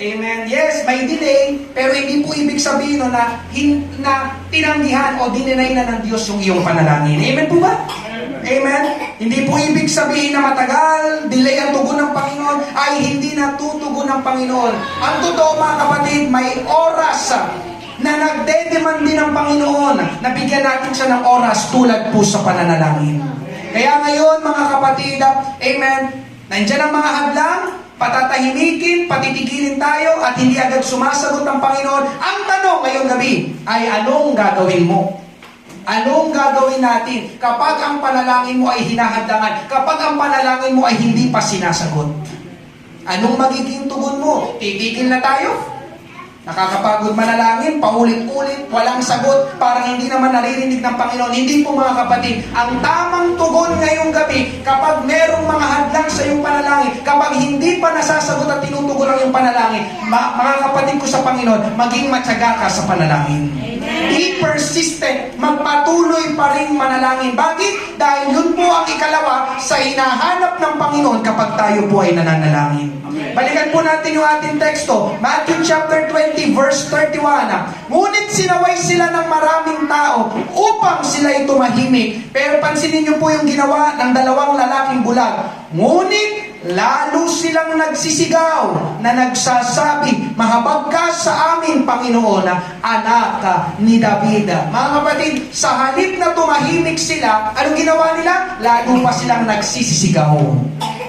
Amen? Yes, may delay, pero hindi po ibig sabihin na tinanggihan o dininay na ng Diyos yung iyong panalangin. Amen po ba? Amen? Hindi po ibig sabihin na matagal, delay ang tugon ng Panginoon, ay hindi natutugon ng Panginoon. Ang totoo mga kapatid, may oras na nagdedemand din ng Panginoon na bigyan natin siya ng oras tulad po sa pananalangin. Kaya ngayon mga kapatid, amen, nandiyan ang mga hadlang, patatahimikin, patitigilin tayo at hindi agad sumasagot ang Panginoon. Ang tanong ngayong gabi ay anong gagawin mo? Anong gagawin natin kapag ang panalangin mo ay hinahadlangan? Kapag ang panalangin mo ay hindi pa sinasagot? Anong magiging tugon mo? Titigil na tayo? Nakakapagod manalangin, paulit-ulit, walang sagot, parang hindi naman naririnig ng Panginoon. Hindi po mga kapatid, ang tamang tugon ngayong gabi, kapag merong mga hadlang sa iyong panalangin, kapag hindi pa nasasagot at tinutugon ang iyong panalangin, mga kapatid ko sa Panginoon, maging matyaga ka sa panalangin. Be persistent, magpatuloy pa rin manalangin. Bakit? Dahil yun po ang ikalawa sa hinahanap ng Panginoon kapag tayo po ay nananalangin. Balikan po natin yung ating teksto. Matthew chapter 20 verse 31. Ngunit sinaway sila ng maraming tao upang sila'y tumahimik. Pero pansinin niyo po yung ginawa ng dalawang lalaking bulag. Ngunit lalo silang nagsisigaw na nagsasabi, mahabag ka sa amin, Panginoon, anak ni David. Mga kapatid, sa halip na tumahimik sila, anong ginawa nila? Lalo pa silang nagsisisigaw.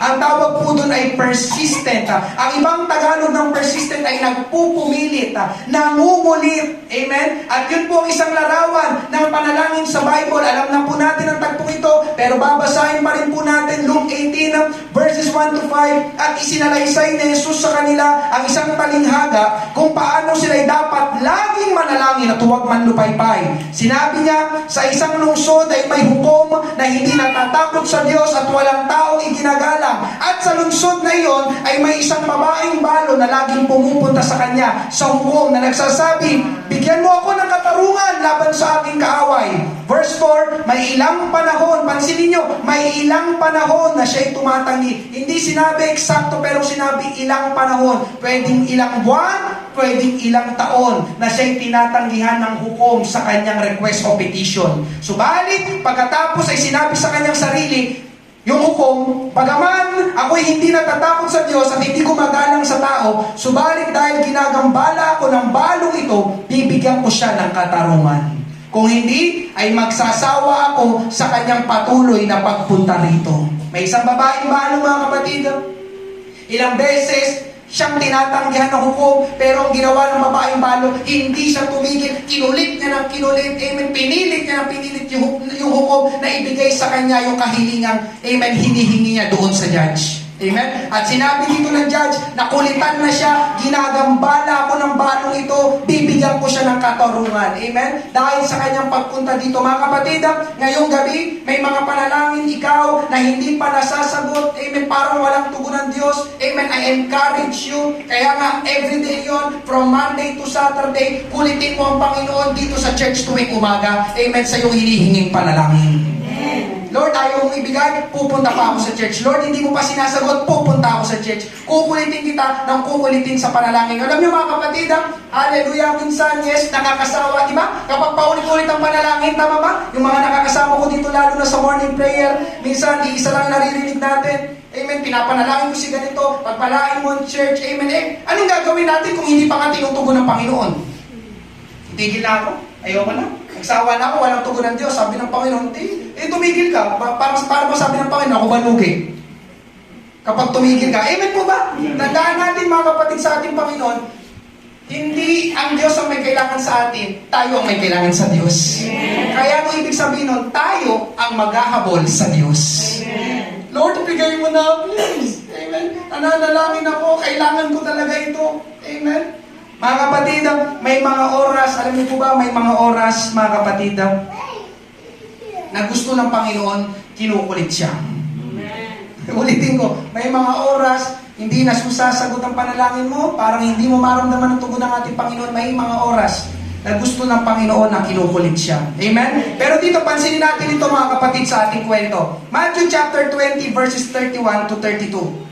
Ang tawag po doon ay persistent. Ang ibang Tagalog ng persistent ay nagpupumilit, nangungulit. Amen? At yun po ang isang larawan ng panalangin sa Bible. Alam na po natin ang tagpong ito, pero babasahin pa rin po natin Luke 18 verses 1 to 5. At isinalaysay ni Jesus sa kanila ang isang talinghaga kung paano sila'y dapat laging manalangin at huwag manlupaypay. Sinabi niya, sa isang lungsod ay may hukom na hindi natatakot sa Diyos at walang taong iginagalang. At sa lungsod na iyon ay may isang babaeng balo na laging pumupunta sa kanya sa hukom na nagsasabi, bigyan mo ako ng katarungan laban sa aking kaaway. Verse 4, may ilang panahon, pansinin nyo, may ilang panahon na siya'y tumatangi. Hindi sinabi eksakto pero sinabi ilang panahon. Pwedeng ilang buwan, pwedeng ilang taon na siya'y tinatanggihan ng hukom sa kanyang request o petition. Subalit, pagkatapos ay sinabi sa kanyang sarili, yung hukom, bagaman ako'y hindi natatakot sa Diyos at hindi gumagalang sa tao, subalit dahil ginagambala ako ng balong ito, bibigyan ko siya ng katarungan. Kung hindi, ay magsasawa ako sa kanyang patuloy na pagpunta rito. May isang babaeng balo, mga kapatid. Ilang beses, siyang tinatanggihan ng hukom, pero ang ginawa ng babaeng balo, hindi siya tumigil, kinulit niya ng kinulit, amen, pinilit niya ng pinilit yung hukom na ibigay sa kanya yung kahilingang, amen, hinihingi niya doon sa judge. Amen? At sinabi dito ng judge, nakulitan na siya, ginagambala ako ng balong ito, bibigyan ko siya ng katarungan. Amen? Dahil sa kanyang pagpunta dito, mga kapatid, ngayong gabi, may mga panalangin ikaw na hindi pa nasasagot. Amen? Parang walang tugon ng Diyos. Amen? I encourage you. Kaya nga, everyday yon, from Monday to Saturday, kulitin mo ang Panginoon dito sa church tuwing umaga. Amen? Sa iyong hinihinging panalangin. Lord, ayaw mong ibigay, pupunta pa ako sa church. Lord, hindi mo pa sinasagot, pupunta ako sa church. Kukulitin kita ng kukulitin sa panalangin. Alam niyo mga kapatid, hallelujah, minsan, yes, nakakasawa, di ba? Kapag paulit-ulit ang panalangin, tama ba? Yung mga nakakasama ko dito, lalo na sa morning prayer, minsan, iisa lang naririnig natin. Amen, pinapanalangin ko si ganito, pagpalain mo ang church, amen. Anong gagawin natin kung hindi pa nga tinutugon ng Panginoon? Tigil na ako, ayoko na. Nagsawa na ako, walang tugon ng Diyos. Sabi ng Panginoon, tumigil ka. Para ba sabi ng Panginoon, ako ba lugi? Kapag tumigil ka, amen po ba? Tandaan natin mga kapatid sa ating Panginoon, hindi ang Diyos ang may kailangan sa atin, tayo ang may kailangan sa Diyos. Kaya ang ibig sabihin nun, tayo ang maghahabol sa Diyos. Lord, bigay mo na, please. Amen. Nananalangin ako, kailangan ko talaga ito. Amen. Mga kapatid, may mga oras, alam niyo po ba, may mga oras, mga kapatid, na gusto ng Panginoon, kinukulit siya. Ulitin ko, may mga oras, hindi na susasagot ang panalangin mo, parang hindi mo maramdaman ang tugon ng ating Panginoon, may mga oras na gusto ng Panginoon na kinukulit siya. Amen? Pero dito, pansinin natin ito mga kapatid sa ating kwento. Matthew chapter 20, verses 31 to 32.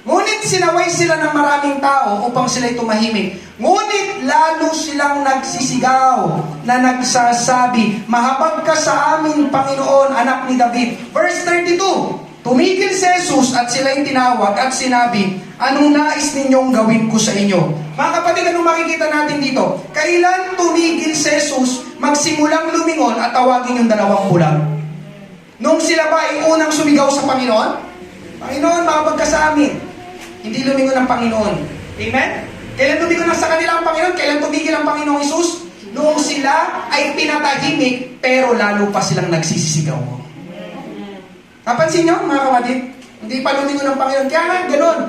Ngunit sinaway sila ng maraming tao upang sila'y tumahimik. Ngunit lalo silang nagsisigaw na nagsasabi, "Mahabag ka sa amin, Panginoon, anak ni David." Verse 32, tumigil si Jesus at sila'y tinawag at sinabi, "Anong nais ninyong gawin ko sa inyo?" Mga kapatid, anong makikita natin dito? Kailan tumigil si Jesus magsimulang lumingon at tawagin yung dalawang bulag? Nung sila ba ay unang sumigaw sa Panginoon? Panginoon, mahabag ka sa amin. Hindi lumingon ang Panginoon. Amen? Kailan lumingon na sa kanila ang Panginoon? Kailan tumigil ang Panginoong Isus? Noong sila ay pinatahimik, pero lalo pa silang nagsisisigaw. Napansin nyo, mga kapatid? Hindi pa lumingon ang Panginoon. Kaya nga, ganun.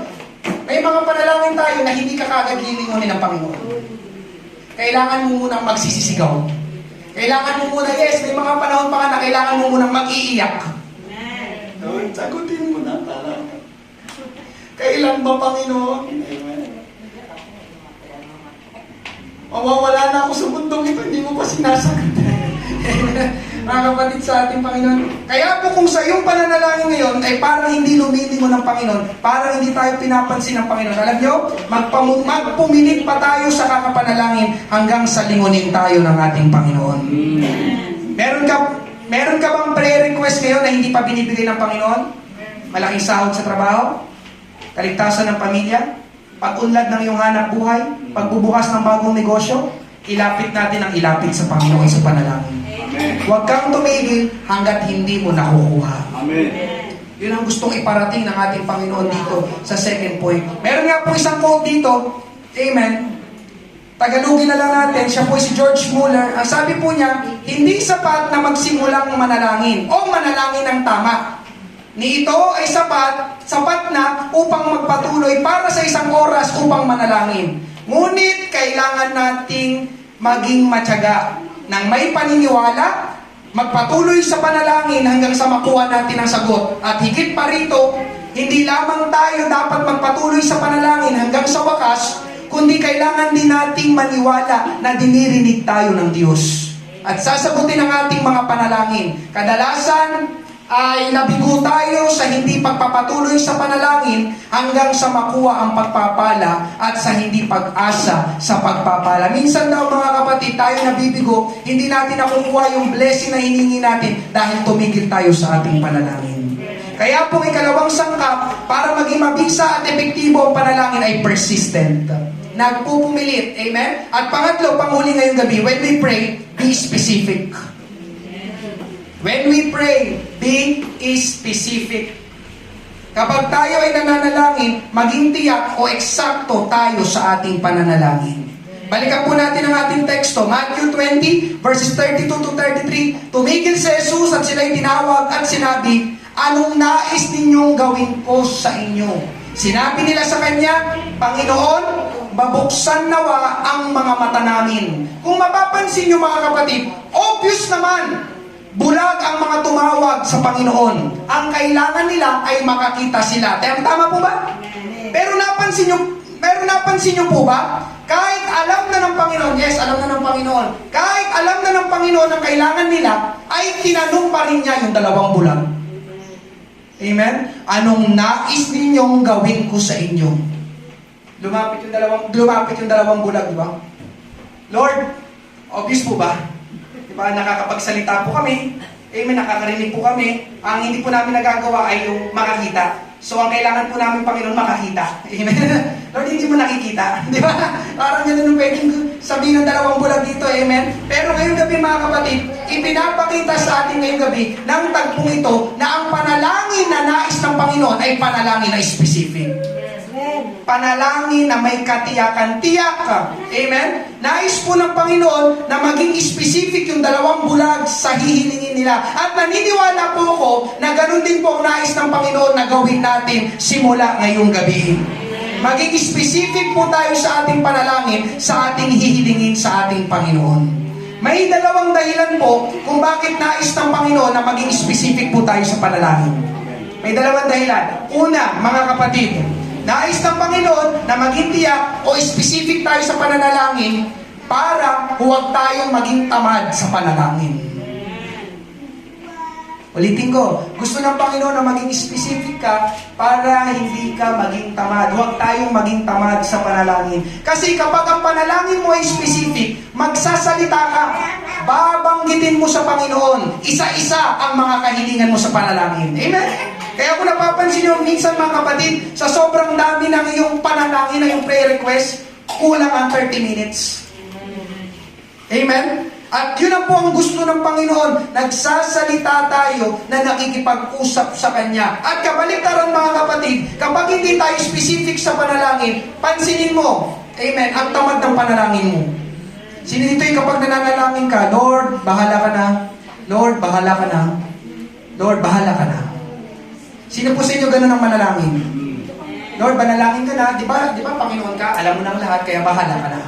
May mga panalangin tayo na hindi ka kagad lilingonin ng Panginoon. Kailangan mo munang magsisisigaw. Kailangan mo muna, yes, may mga panahon pa nga na kailangan mo munang mag-iiyak. Lord, sagutin mo na talaga. Kailan ba, Panginoon? Amen. Mawawala na ako sa mundong ito, hindi mo pa sinasagot. Mga kapatid sa ating Panginoon. Kaya po kung sa iyong pananalangin ngayon ay parang hindi lumili mo ng Panginoon, parang hindi tayo pinapansin ng Panginoon. Alam nyo, magpumilit pa tayo sa kakapanalangin hanggang sa lingunin tayo ng ating Panginoon. Meron ka bang prayer request ngayon na hindi pa binibigay ng Panginoon? Malaking sahod sa trabaho? Kaligtasan ng pamilya, pag-unlad ng iyong hanap buhay, pagbubukas ng bagong negosyo, ilapit natin ang ilapit sa Panginoon sa panalangin. Amen. Huwag kang tumigil hanggat hindi mo nakukuha. Amen. Yun ang gustong iparating ng ating Panginoon dito sa second point. Meron nga po isang quote dito, amen, Tagalogin na lang natin, siya po si George Muller. Ang sabi po niya, hindi sapat na magsimulang manalangin o manalangin ng tama. Ni ito ay sapat na upang magpatuloy para sa isang oras upang manalangin. Ngunit kailangan nating maging matyaga nang may paniniwala, magpatuloy sa panalangin hanggang sa makuha natin ang sagot. At higit pa rito, hindi lamang tayo dapat magpatuloy sa panalangin hanggang sa wakas, kundi kailangan din nating maniwala na dinirinig tayo ng Diyos. At sasagutin ang ating mga panalangin. Kadalasan ay nabigo tayo sa hindi pagpapatuloy sa panalangin hanggang sa makuha ang pagpapala at sa hindi pag-asa sa pagpapala. Minsan daw mga kapatid, tayo nabibigo, hindi natin nakukuha yung blessing na hiningi natin dahil tumigil tayo sa ating panalangin. Kaya po ikalawang sangkap para maging mabisa at epektibo ang panalangin ay persistent. Nagpupumilit. Amen? At pangatlo, panghuli ngayong gabi, when we pray, be specific. When we pray, be specific. Kapag tayo ay nananalangin, maging tiyak o eksakto tayo sa ating pananalangin. Balikan po natin ang ating teksto, Matthew 20, verses 32 to 33. Tumigil si Jesus at sila'y tinawag at sinabi, anong nais ninyong gawin ko sa inyo? Sinabi nila sa kanya, Panginoon, mabuksan nawa ang mga mata namin. Kung mapapansin nyo mga kapatid, obvious naman, bulag ang mga tumawag sa Panginoon. Ang kailangan nila ay makakita sila. Tama po ba? Pero napansin nyo po ba? Kahit alam na ng Panginoon, yes, alam na ng Panginoon. Kahit alam na ng Panginoon ang kailangan nila, ay tinanong pa rin niya yung dalawang bulag. Amen? Anong nais ninyong gawin ko sa inyo? Lumapit yung dalawang bulag, di ba? Lord, obvious po ba? Di ba, nakakapagsalita po kami. Amen, nakakarinig po kami. Ang hindi po namin nagagawa ay yung makakita. So, ang kailangan po namin, Panginoon, makakita. Amen? Lord, hindi mo nakikita. Di ba? Parang ganun yung pwedeng sabihin ng dalawang bulag dito. Amen? Pero ngayong gabi, mga kapatid, ipinapakita sa atin ngayong gabi ng tagpong ito na ang panalangin na nais ng Panginoon ay panalangin na specific. Panalangin na may katiyakan-tiyak ka. Amen? Nais po ng Panginoon na maging specific yung dalawang bulag sa hihilingin nila. At naniniwala po ako na ganun din po ang nais ng Panginoon na gawin natin simula ngayong gabi. Maging specific po tayo sa ating panalangin, sa ating hihilingin sa ating Panginoon. May dalawang dahilan po kung bakit nais ng Panginoon na maging specific po tayo sa panalangin. May dalawang dahilan. Una, mga kapatid, nais ng Panginoon na maging tiyak o specific tayo sa pananalangin para huwag tayong maging tamad sa panalangin. Ulitin ko, gusto ng Panginoon na maging specific ka para hindi ka maging tamad. Huwag tayong maging tamad sa panalangin. Kasi kapag ang panalangin mo ay specific, magsasalita ka, babanggitin mo sa Panginoon, isa-isa ang mga kahilingan mo sa panalangin. Amen? Kaya kung napapansin nyo, minsan mga kapatid, sa sobrang dami ng iyong panalangin, ng iyong prayer request, kulang ang 30 minutes. Amen? At yun ang po ang gusto ng Panginoon. Nagsasalita tayo na nakikipag-usap sa Kanya. At kabaliktaran mga kapatid, kapag hindi tayo specific sa panalangin, pansinin mo, amen, ang tamad ng panalangin mo. Sino dito yung kapag nananalangin ka, Lord, bahala ka na. Lord, bahala ka na. Lord, bahala ka na. Sino po sa inyo ganun ang manalangin? Lord, banalangin ka na. Di ba Panginoon ka? Alam mo ng lahat, kaya bahala ka na.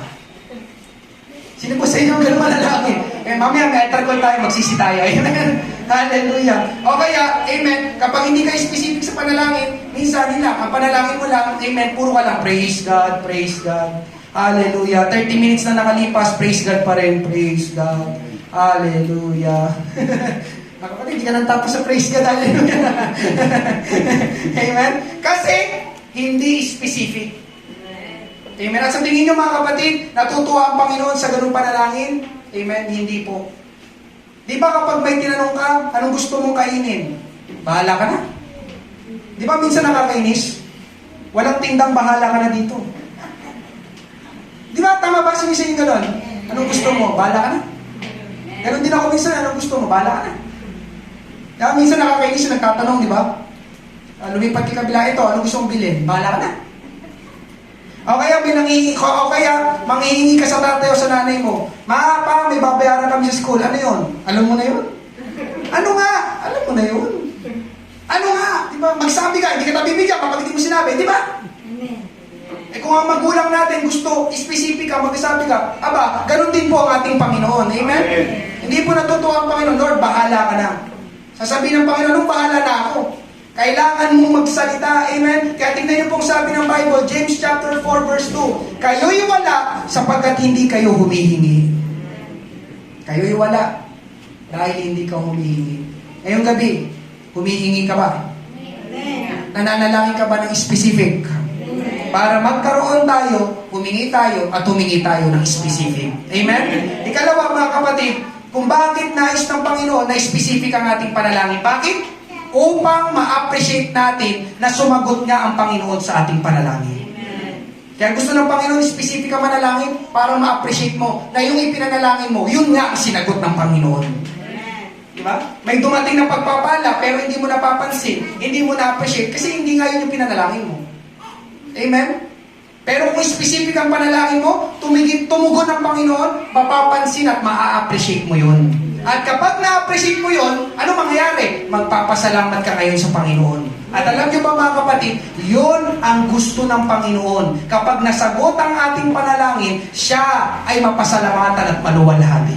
Sino po sa inyo ganun manalangin? Mamaya may altar call tayo, magsisi tayo. Amen. Hallelujah. O kaya, amen, kapag hindi ka specific sa panalangin, minsan nila, ang panalangin mo lang, amen, puro ka lang, praise God, praise God. Hallelujah. 30 minutes na nakalipas, praise God pa rin, praise God. Hallelujah. Mga kapatid, hindi ka nang tapos sa praise God. Hallelujah. Amen? Kasi, hindi specific. Amen? At sa tingin nyo mga kapatid, natutuwa ang Panginoon sa ganung panalangin? Amen? Hindi po. Di ba kapag may tinanong ka, anong gusto mong kainin? Bahala ka na. Di ba minsan nakakainis? Walang tindang bahala ka na dito. Di ba tama ba sinisayin ka doon? Anong gusto mo? Bahala ka na. Ganon din ako minsan, anong gusto mo? Bahala ka na. Kaya minsan nakakainis yung nagtatanong, di ba? Lumipat ka kabila ito, anong gusto mong bilhin? Bahala ka na. O kaya manghihingi ka sa tatay o sa nanay mo. Pa, may babayaran kami sa school. Ano yun? Alam mo na yun? Ano nga? Alam mo na yun? Ano nga? Diba? Magsabi ka, hindi ka bibigyan kapag hindi mo sinabi. Di ba? Kung ang magulang natin gusto, specific ka, magsasabi ka, aba, ganun din po ang ating Panginoon. Amen? Hindi po natutuwa ang Panginoon, Lord, bahala ka na. Sasabihin ng Panginoon, bahala na ako. Kailangan mong magsalita, amen? Kaya tignan niyo pong sabi ng Bible, James chapter 4 verse 2, kayo'y wala sapagkat hindi kayo humihingi. Kayo'y wala dahil hindi ka humihingi. Ngayong gabi, humihingi ka ba? Nananalangin ka ba ng specific? Para magkaroon tayo, humingi tayo at humingi tayo ng specific. Amen? Ikalawa mga kapatid, kung bakit nais ng Panginoon na specific ang ating panalangin. Bakit? Upang ma-appreciate natin na sumagot nga ang Panginoon sa ating panalangin. Kaya gusto ng Panginoon specific ang manalangin para ma-appreciate mo na yung ipinanalangin mo, yun nga ang sinagot ng Panginoon. Di ba? May dumating na pagpapala pero hindi mo napapansin, hindi mo na-appreciate kasi hindi nga yun yung pinanalangin mo. Amen? Pero kung specific ang panalangin mo, tumugon ng Panginoon, mapapansin at ma-appreciate mo yun. At kapag na-appreciate mo yon, ano mangyayari? Magpapasalamat ka ngayon sa Panginoon. At alam niyo ba mga kapatid, yun ang gusto ng Panginoon. Kapag nasagot ang ating panalangin, siya ay mapasalamatan at maluwalhati.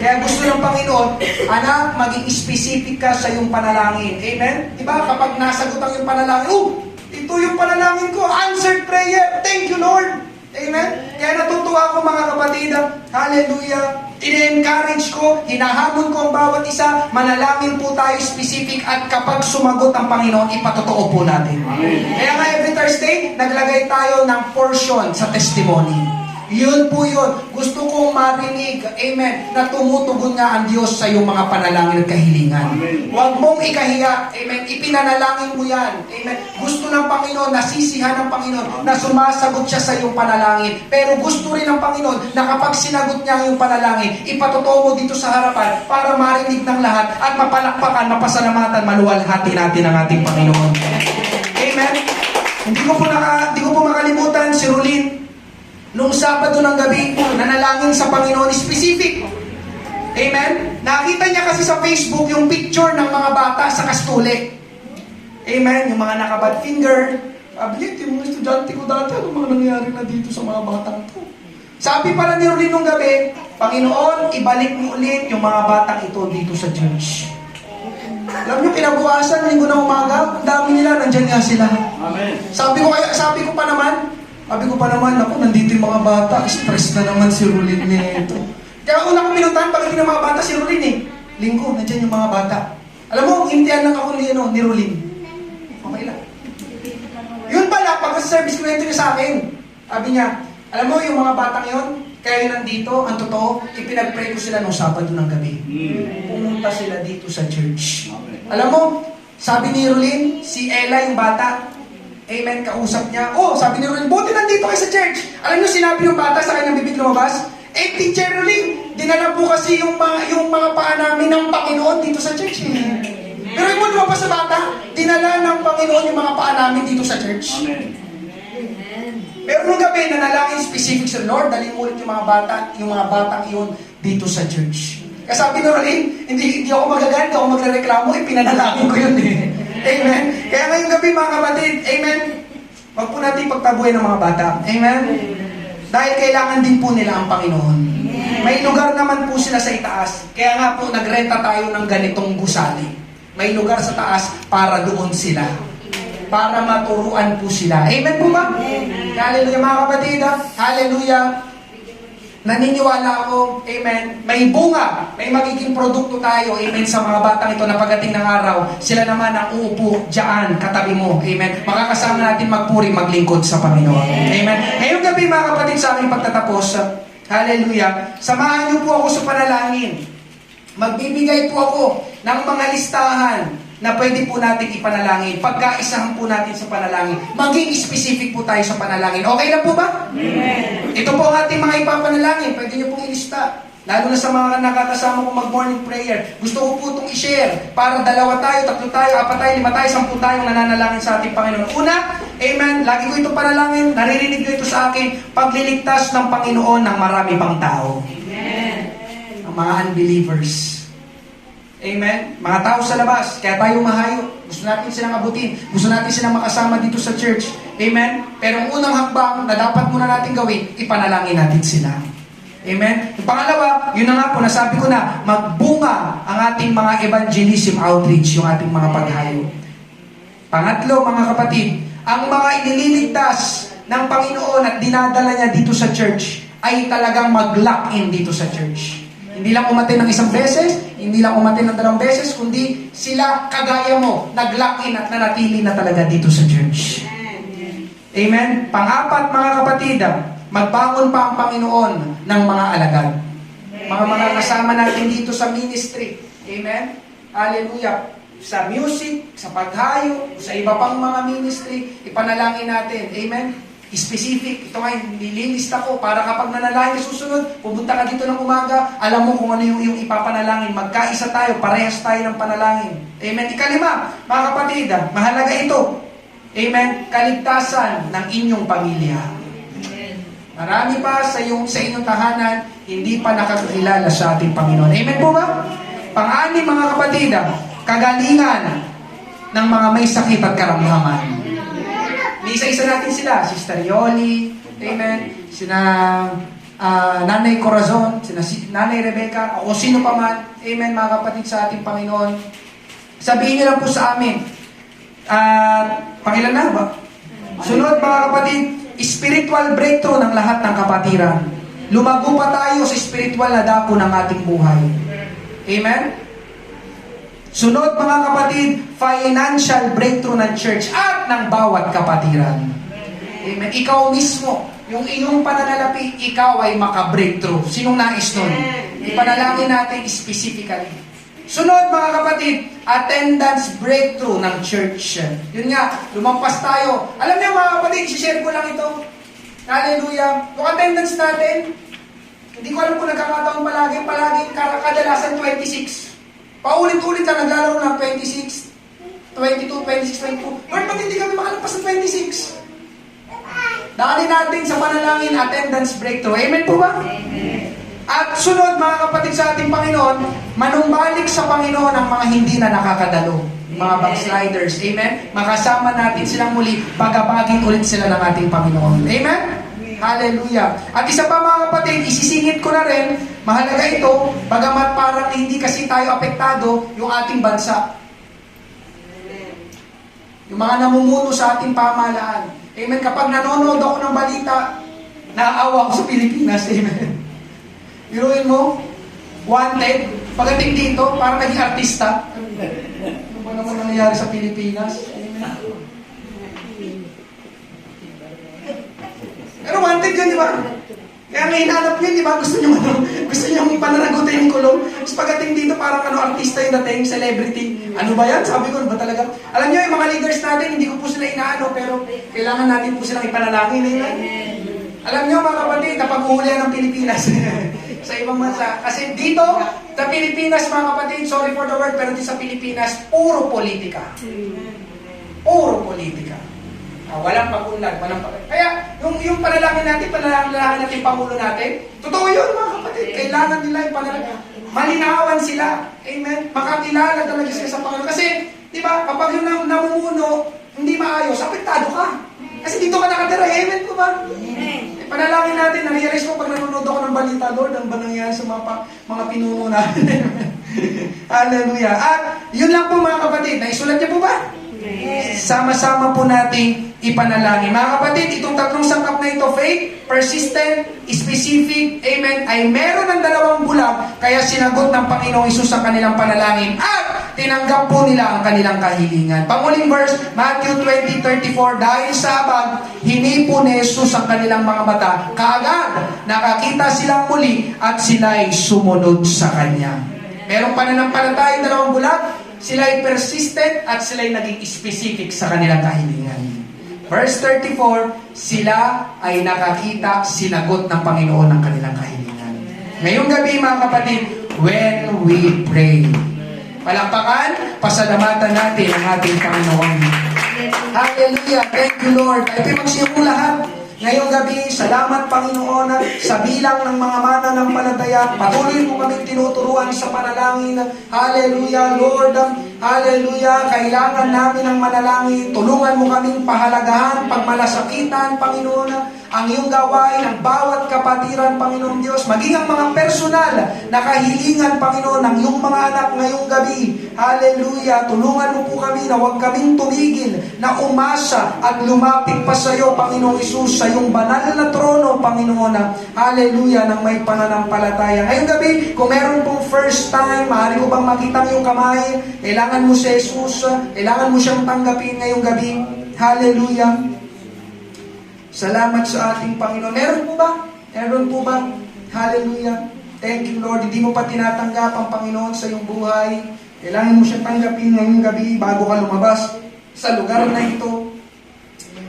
Kaya gusto ng Panginoon, anak, maging specific ka sa iyong panalangin. Amen? Diba? Kapag nasagot ang iyong panalangin, ito yung panalangin ko, answered prayer. Thank you, Lord. Amen? Kaya natutuwa ko mga kapatid. Hallelujah. Ine-encourage ko, hinahamon ko ang bawat isa, manalangin po tayo specific at kapag sumagot ang Panginoon, ipatotoo po natin. Amen. Kaya nga every Thursday, naglagay tayo ng portion sa testimony. Yun po yun. Gusto kong marinig, amen, na tumutugon nga ang Diyos sa iyong mga panalangin at kahilingan. Amen. Huwag mong ikahiya, amen, ipinanalangin mo yan, amen. Gusto ng Panginoon, nasisihan ng Panginoon, na sumasagot siya sa iyong panalangin. Pero gusto rin ng Panginoon, na kapag sinagot niya ang iyong panalangin, ipatotoo mo dito sa harapan, para marinig ng lahat, at mapalakpakan, mapasalamatan, maluwalhati natin ang ating Panginoon. Amen. Hindi ko po makalimutan si Rolin. Noong Sabado ng gabi, nanalangin sa Panginoon specific. Amen? Nakita niya kasi sa Facebook yung picture ng mga bata sa Kastule. Amen? Yung mga naka-bad finger. Sabi niya, yung mga estudyante ko dati, ano mga nangyari na dito sa mga batang to? Sabi pala ni Rolin nung gabi, Panginoon, ibalik mo ulit yung mga batang ito dito sa church. Alam niyo, kinabukasan, linggo na umaga, ang dami nila, nandyan nga sila. Amen. Sabi ko pa naman, ako, nandito yung mga bata, stress na naman si Rolin nito. Kaya una ko pinuntahan, pagdating ng mga bata, si Rolin eh. Linggo, nandiyan yung mga bata. Alam mo, intiyan lang ako ni Rolin. Okay lang. Yun pala, pagka-service kwento niya sa akin, sabi niya, alam mo, yung mga batang yun, kaya nandito, ang totoo, ipinag-pray ko sila nung Sabado ng gabi. Pumunta sila dito sa church. Alam mo, sabi ni Rolin, si Ella yung bata, amen, kausap niya. Sabi ni Rolin, buti nandito kayo sa church. Alam niyo, sinabi ng bata sa kanyang bibig lumabas, Teacher Rolin, dinala po kasi yung mga paa namin ng Panginoon dito sa church. Pero yung lumabas sa bata, dinala ng Panginoon yung mga paa namin dito sa church. Amen. Pero nung gabi, nanalangin specific sa Lord, dalhin mo ulit yung mga batang iyon dito sa church. Kaya sabi ni Rolin, hindi ako magagalit, hindi ako magreklamo, pinanalangin ko yun eh. Amen? Kaya ngayong gabi mga kapatid, amen? Huwag po natin pagtabuhin ng mga bata. Amen? Dahil kailangan din po nila ang Panginoon. May lugar naman po sila sa itaas. Kaya nga po, nagrenta tayo ng ganitong gusali. May lugar sa taas para doon sila. Para maturuan po sila. Amen po ba? Hallelujah mga kapatid. Hallelujah. Naniniwala ako, amen, may bunga, may magiging produkto tayo, amen, sa mga batang ito na pagdating ng araw, sila naman ang uupo dyan, katabi mo, amen. Makakasama natin magpuri, maglingkod sa Panginoon. Amen. Ngayong gabi mga kapatid, sa aming pagtatapos, hallelujah, samahan niyo po ako sa panalangin. Magbibigay po ako ng mga listahan na pwede po natin ipanalangin. Pagkaisahan po natin sa panalangin. Maging specific po tayo sa panalangin. Okay na po ba? Amen. Ito po ang ating mga ipapanalangin. Pwede nyo pong ilista. Lalo na sa mga nakakasama ko mag-morning prayer. Gusto ko po itong i-share para 2 tayo, 3 tayo, 4 tayo, 5 tayo, 10 tayong nananalangin sa ating Panginoon. Una, amen, lagi ko ito panalangin, naririnig ko ito sa akin, pagliligtas ng Panginoon ng marami pang tao. Amen. Ang mga unbelievers. Amen? Mga tao sa labas, kaya tayo mahayo. Gusto natin silang abutin. Gusto natin silang makasama dito sa church. Amen? Pero ang unang hakbang na dapat muna natin gawin, ipanalangin natin sila. Amen? Yung pangalawa, yun na nga po, nasabi ko na, magbunga ang ating mga evangelism outreach, yung ating mga paghayo. Pangatlo, mga kapatid, ang mga inililigtas ng Panginoon at dinadala niya dito sa church ay talagang mag-lock in dito sa church. Hindi lang umatin ng 1 beses, hindi lang umatin ng 2 beses, kundi sila kagaya mo, nag-lock in at nanatili na talaga dito sa church. Amen? Pang-apat, mga kapatid, magbangon pa ang Panginoon ng mga alagad. Mga kasama natin dito sa ministry. Amen? Hallelujah. Sa music, sa paghayo, sa iba pang mga ministry, ipanalangin natin. Amen? Specific. Ito nga, nililista ko para kapag nanalangin ka susunod, pumunta ka dito ng umaga, alam mo kung ano yung ipapanalangin. Magkaisa tayo, parehas tayo ng panalangin. Amen? Ikalima, mga kapatid, mahalaga ito. Amen? Kaligtasan ng inyong pamilya. Marami pa sa inyong tahanan, hindi pa nakakilala sa ating Panginoon. Amen po ba? Pang-anim mga kapatid, kagalingan ng mga may sakit at karamdaman. Isa-isa natin sila, Sister Yoli, amen, sina Nanay Corazon, sina Nanay Rebecca, o sino pa man, amen mga kapatid sa ating Panginoon. Sabihin niyo lang po sa amin, pangilan na ba? Sunod mga kapatid, spiritual breakthrough ng lahat ng kapatiran. Lumago pa tayo sa spiritual na dako ng ating buhay. Amen? Sunod mga kapatid, financial breakthrough ng church at ng bawat kapatiran. Amen. Ikaw mismo, yung iyong pananalapi, ikaw ay maka-breakthrough. Sinong nais nun? Ipanalangin natin specifically. Sunod mga kapatid, attendance breakthrough ng church. Yun nga, lumampas tayo. Alam niyo mga kapatid, share ko lang ito. Hallelujah. Yung attendance natin, hindi ko alam kung nagkakataon palagi kadalasan 26. Paulit-ulit na naglalaro ng 26, 22, 26, 22. Lord, ba't hindi kami makalagpas sa 26? Daanin natin sa panalangin, attendance breakthrough. Amen po ba? Amen. At sunod mga kapatid sa ating Panginoon, manumbalik sa Panginoon ang mga hindi na nakakadalo. Mga backsliders. Amen? Makasama natin silang muli, pagabagin ulit sila ng ating Panginoon. Amen? Hallelujah. At isa pa mga kapatid, isisingit ko na rin, mahalaga ito, bagamat parang hindi kasi tayo apektado, yung ating bansa. Yung mga namumuno sa ating pamahalaan. Amen. Kapag nanonood ako ng balita, naaawa ako sa Pilipinas. Amen. Biruin mo, wanted, pagdating dito, parang naging artista. Ano ba naman nangyayari sa Pilipinas? Amen. Pero wanted yun, di ba? Kaya nga hinanap yun, di ba? Gusto nyo pananagutin yung kulong. Tapos pagdating dito, parang artista yung dating, celebrity. Ano ba yan? Sabi ko, ba talaga? Alam nyo, yung mga leaders natin, hindi ko po sila inaano, pero kailangan natin po silang ipanalangin. Amen? Alam nyo, mga kapatid, napag-uhulihan ng Pilipinas sa ibang bansa. Kasi dito, sa Pilipinas, mga kapatid, sorry for the word, pero dito sa Pilipinas, puro politika. Puro politika. Walang pagunlad, walang pagunlad. Kaya, yung panalangin natin Pangulo natin, totoo yun mga kapatid. Kailangan nila yung panalangin. Malinawan sila. Amen? Makakilala talaga sila sa Panginoon. Kasi, di ba, kapag yung namumuno, hindi maayos, apektado ka. Kasi dito ka nakatira. Amen po ba? Amen. Panalangin natin, na-realize ko pag nanonood ako ng balita, Lord, ang ba nangyari sa mga pinuno natin? Hallelujah. At, yun lang po mga kapatid. Naisulat niyo po ba? Sama-sama po nating ipanalangin. Mga kapatid, itong tatlong sangkap na ito, faith, persistent, specific, amen, ay meron ng dalawang bulag, kaya sinagot ng Panginoong Hesus ang kanilang panalangin at tinanggap po nila ang kanilang kahilingan. Panguling verse, Matthew 20:34, dahil sa abag, hinipo ni Hesus ang kanilang mga mata. Kaagad, nakakita silang muli at sila'y sumunod sa Kanya. Merong pananampalatayang dalawang bulag, sila'y persistent at sila'y naging specific sa kanilang kahilingan. Verse 34, sila ay nakakita, sinagot ng Panginoon ang kanilang kahilingan. Ngayong gabi mga kapatid, when we pray, palakpakan, pasalamatan natin ang ating Panginoon. Hallelujah! Thank you Lord. Ay pimagsiyong lahat. Ngayong gabi, salamat Panginoon sa bilang ng mga mananampalataya. Patuloy mo kami tinuturuan sa panalangin. Hallelujah, Lord. Hallelujah. Kailangan namin ng manalangin. Tulungan mo kaming pahalagahan, pagmalasakitan, Panginoon, ang iyong gawain, ang bawat kapatiran, Panginoon Diyos, maging ang mga personal na kahilingan, Panginoon, ng iyong mga anak ngayong gabi. Hallelujah. Tulungan mo po kami na huwag kaming tumigil, na umasa at lumapit pa sa iyo, Panginoong Hesus, sa iyong banal na trono, Panginoon. Hallelujah, ng may pananampalataya. Ngayong gabi, kung meron pong first time, maaari ko bang makita ang iyong kamay? Kailangan mo si Jesus, kailangan mo siyang tanggapin ngayong gabi. Hallelujah. Salamat sa ating Panginoon. Meron po ba? Meron po ba? Hallelujah. Thank you, Lord. Hindi mo pa tinatanggap ang Panginoon sa iyong buhay. Kailangan mo siyang tanggapin ngayong gabi bago ka lumabas sa lugar na ito.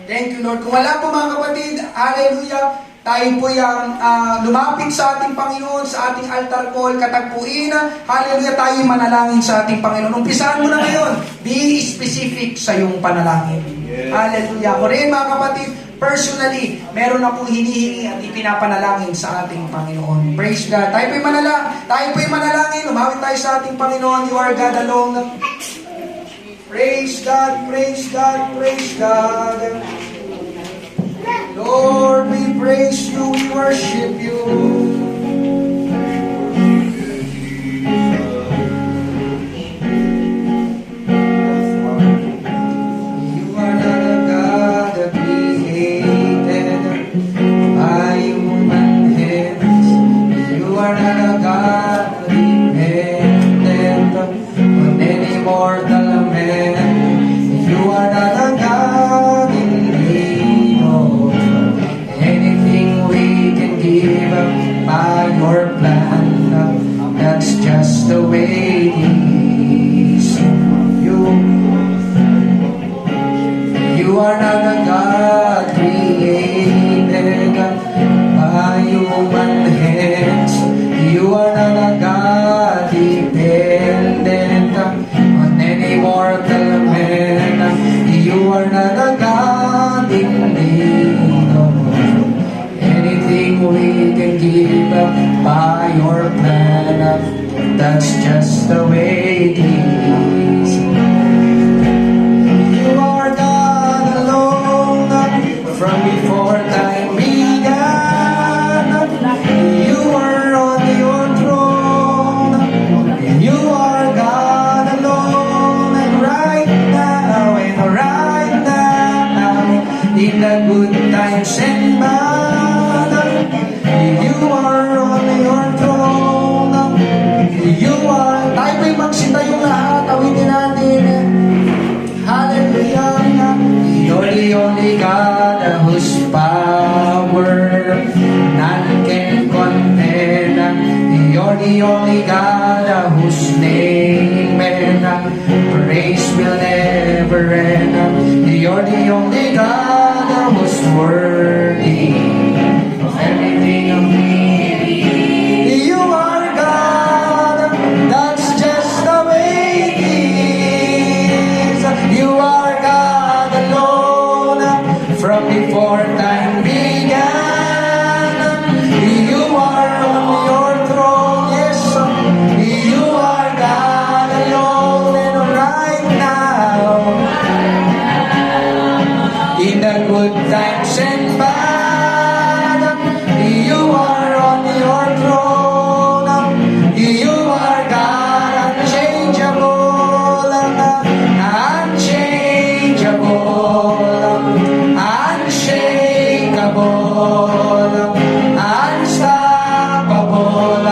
Thank you, Lord. Kung wala po mga kapatid, hallelujah, tayo po yung lumapit sa ating Panginoon, sa ating altar call, katagpuin, hallelujah, tayo manalangin sa ating Panginoon. Umpisahan mo na ngayon, be specific sa iyong panalangin. Hallelujah. Ako rin mga kapatid, personally, meron akong hinihingi at ipinapanalangin sa ating Panginoon. Praise God. Tayo po'y manalangin. Umawit tayo sa ating Panginoon. You are God alone. Praise God, praise God, praise God. Lord, we praise you, we worship you. You are not a God that created by human hands. You are not a God dependent on any mortal man. You are not a God in need of anything we can give up by your plan. That's just the way it is. You are not a God created by human hands. You are not a God dependent on any mortal man. You are not a God in need of anything we can give up by your plan. That's just the way it is. You are God alone from before time began. You are on your throne. You are God alone, and right now, in the good times and bad, you are on your throne. You are, tayo po'y magsitayong lahat, awitin natin. Hallelujah. You're the only God whose power none can contain. You're the only God whose name and praise will never end. You're the only God who's worthy of everything of me. You are God, that's just the way it is. You are God alone from before time began. You are on your throne, yes. You are God alone, and right now, in the good times and bad, you are on your throne. You are God unchangeable, unshakable, unstoppable.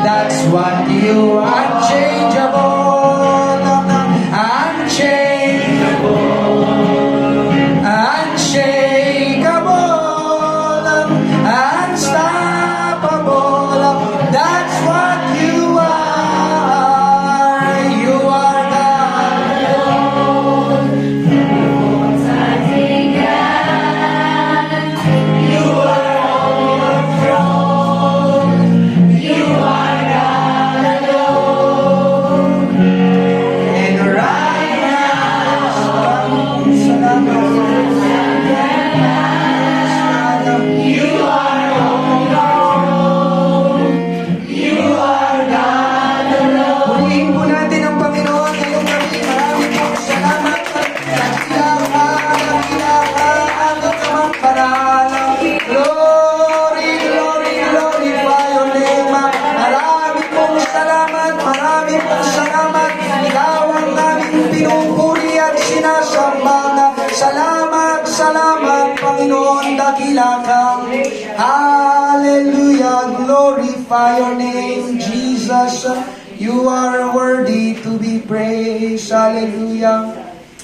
That's what you are. Unchangeable, unchangeable, unshakable, unstoppable. That's what you are. You are God. You are on your throne. You are God alone. And right now, you are on your throne. You are God alone. Purihin po natin ang Panginoon ngayong gabi. Maraming pong salamat. Hanggang naman paralang. Glory, glory, glorify your name. Maraming pong salamat. Maraming pong salamat. Ikaw ang aming pinupuri at sinasamba. Salamat, salamat, Panginoon, dakila ka. Hallelujah, glorify your name, Jesus. You are worthy to be praised. Hallelujah.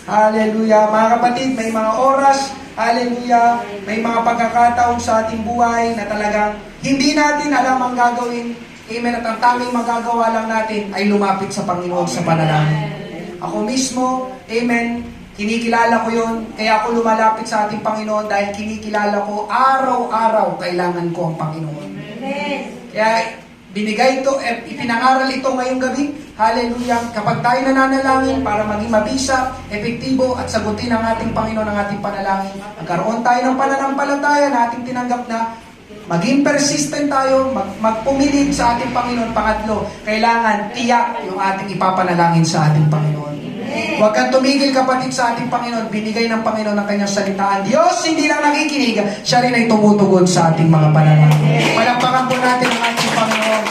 Hallelujah. Mga kapatid, may mga oras, hallelujah, may mga pagkakataon sa ating buhay na talagang hindi natin alam ang gagawin. Amen. At ang tanging magagawa lang natin ay lumapit sa Panginoon sa panalangin. Ako mismo, amen, kinikilala ko yun, kaya ako lumalapit sa ating Panginoon dahil kinikilala ko araw-araw kailangan ko ang Panginoon. Kaya binigay ito, ipinangaral ito ngayong gabi Hallelujah. Kapag tayo nananalangin para maging mabisa, epektibo at sagutin ng ating Panginoon ang ating panalangin, magkaroon tayo ng pananampalataya na ating tinanggap na maging persistent tayo, magpumilit sa ating Panginoon. Pangatlo, kailangan tiyak yung ating ipapanalangin sa ating Panginoon. Huwag kang tumigil kapatid sa ating Panginoon. Binigay ng Panginoon ang kanyang salitaan. Diyos hindi lang nakikinig, siya rin ay tumutugon sa ating mga panalangin. Palakpakan po natin ang ating Panginoon.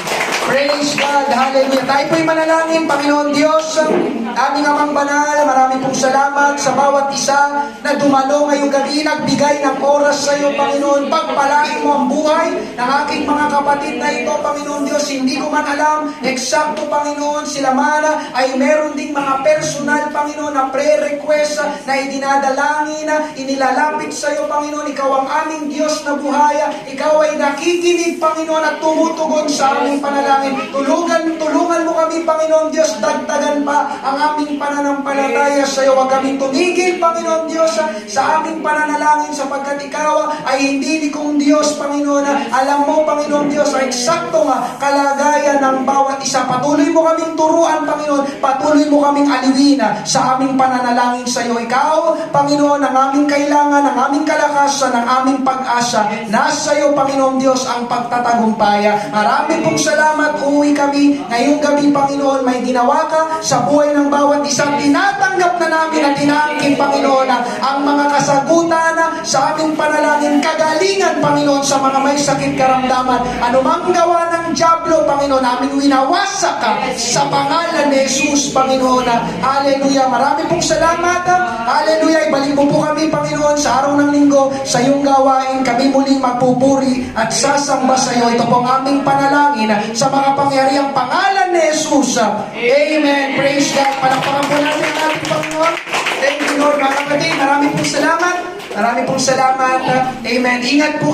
Praise God, hallelujah. Tayo po'y manalangin, Panginoon Diyos, aming Amang Banal, marami pong salamat sa bawat isa na dumalo ngayong gabi, nagbigay ng oras sa iyo, Panginoon. Pagpalain mo ang buhay ng aking mga kapatid na ito, Panginoon Diyos. Hindi ko man alam, eksakto, Panginoon, sila man ay meron ding mga personal, Panginoon, na prayer-request na idinadalangin, na inilalapit sa iyo, Panginoon. Ikaw ang aming Diyos na buhay. Ikaw ay nakikinig, Panginoon, at tumutugon sa aming panalangin. Tulungan mo kami, Panginoon Diyos, dagdagan pa ang aming pananampalataya sa iyo. Huwag kami tumigil, Panginoon Diyos, sa aming pananalangin sapagkat ikaw ay hindi likong Diyos, Panginoon. Alam mo, Panginoon Diyos, ay eksaktong kalagayan ng bawat isa. Patuloy mo kaming turuan, Panginoon. Patuloy mo kaming aliwin sa aming pananalangin sa iyo. Ikaw, Panginoon, ang aming kailangan, ang aming kalakasan, ang aming pag-asa. Nasa iyo, Panginoon Diyos, ang pagtatagumpay. Marami pong salamat. Uwi kami ngayong gabi, Panginoon. May ginawa ka sa buhay ng bawat isang. Tinatanggap na namin at tinaangkin, Panginoon, ang mga kasagutan sa aming panalangin. Kagalingan, Panginoon, sa mga may sakit karamdaman. Anumang gawa ng dyablo, Panginoon, aming winawasak ka sa pangalan ni Jesus, Panginoon. Hallelujah. Marami pong salamat. Hallelujah. Ibalik mo po kami, Panginoon, sa araw ng linggo sa iyong gawain. Kami muling magpupuri at sasamba sa iyo. Ito po ang aming panalangin sa mga pangyariang pangalan ni Jesus. Amen. Praise God. Palakpakan po natin ang ating Panginoon. Thank you, Lord. Mga kapatid, marami pong salamat. Marami pong salamat. Amen. Ingat po kayo.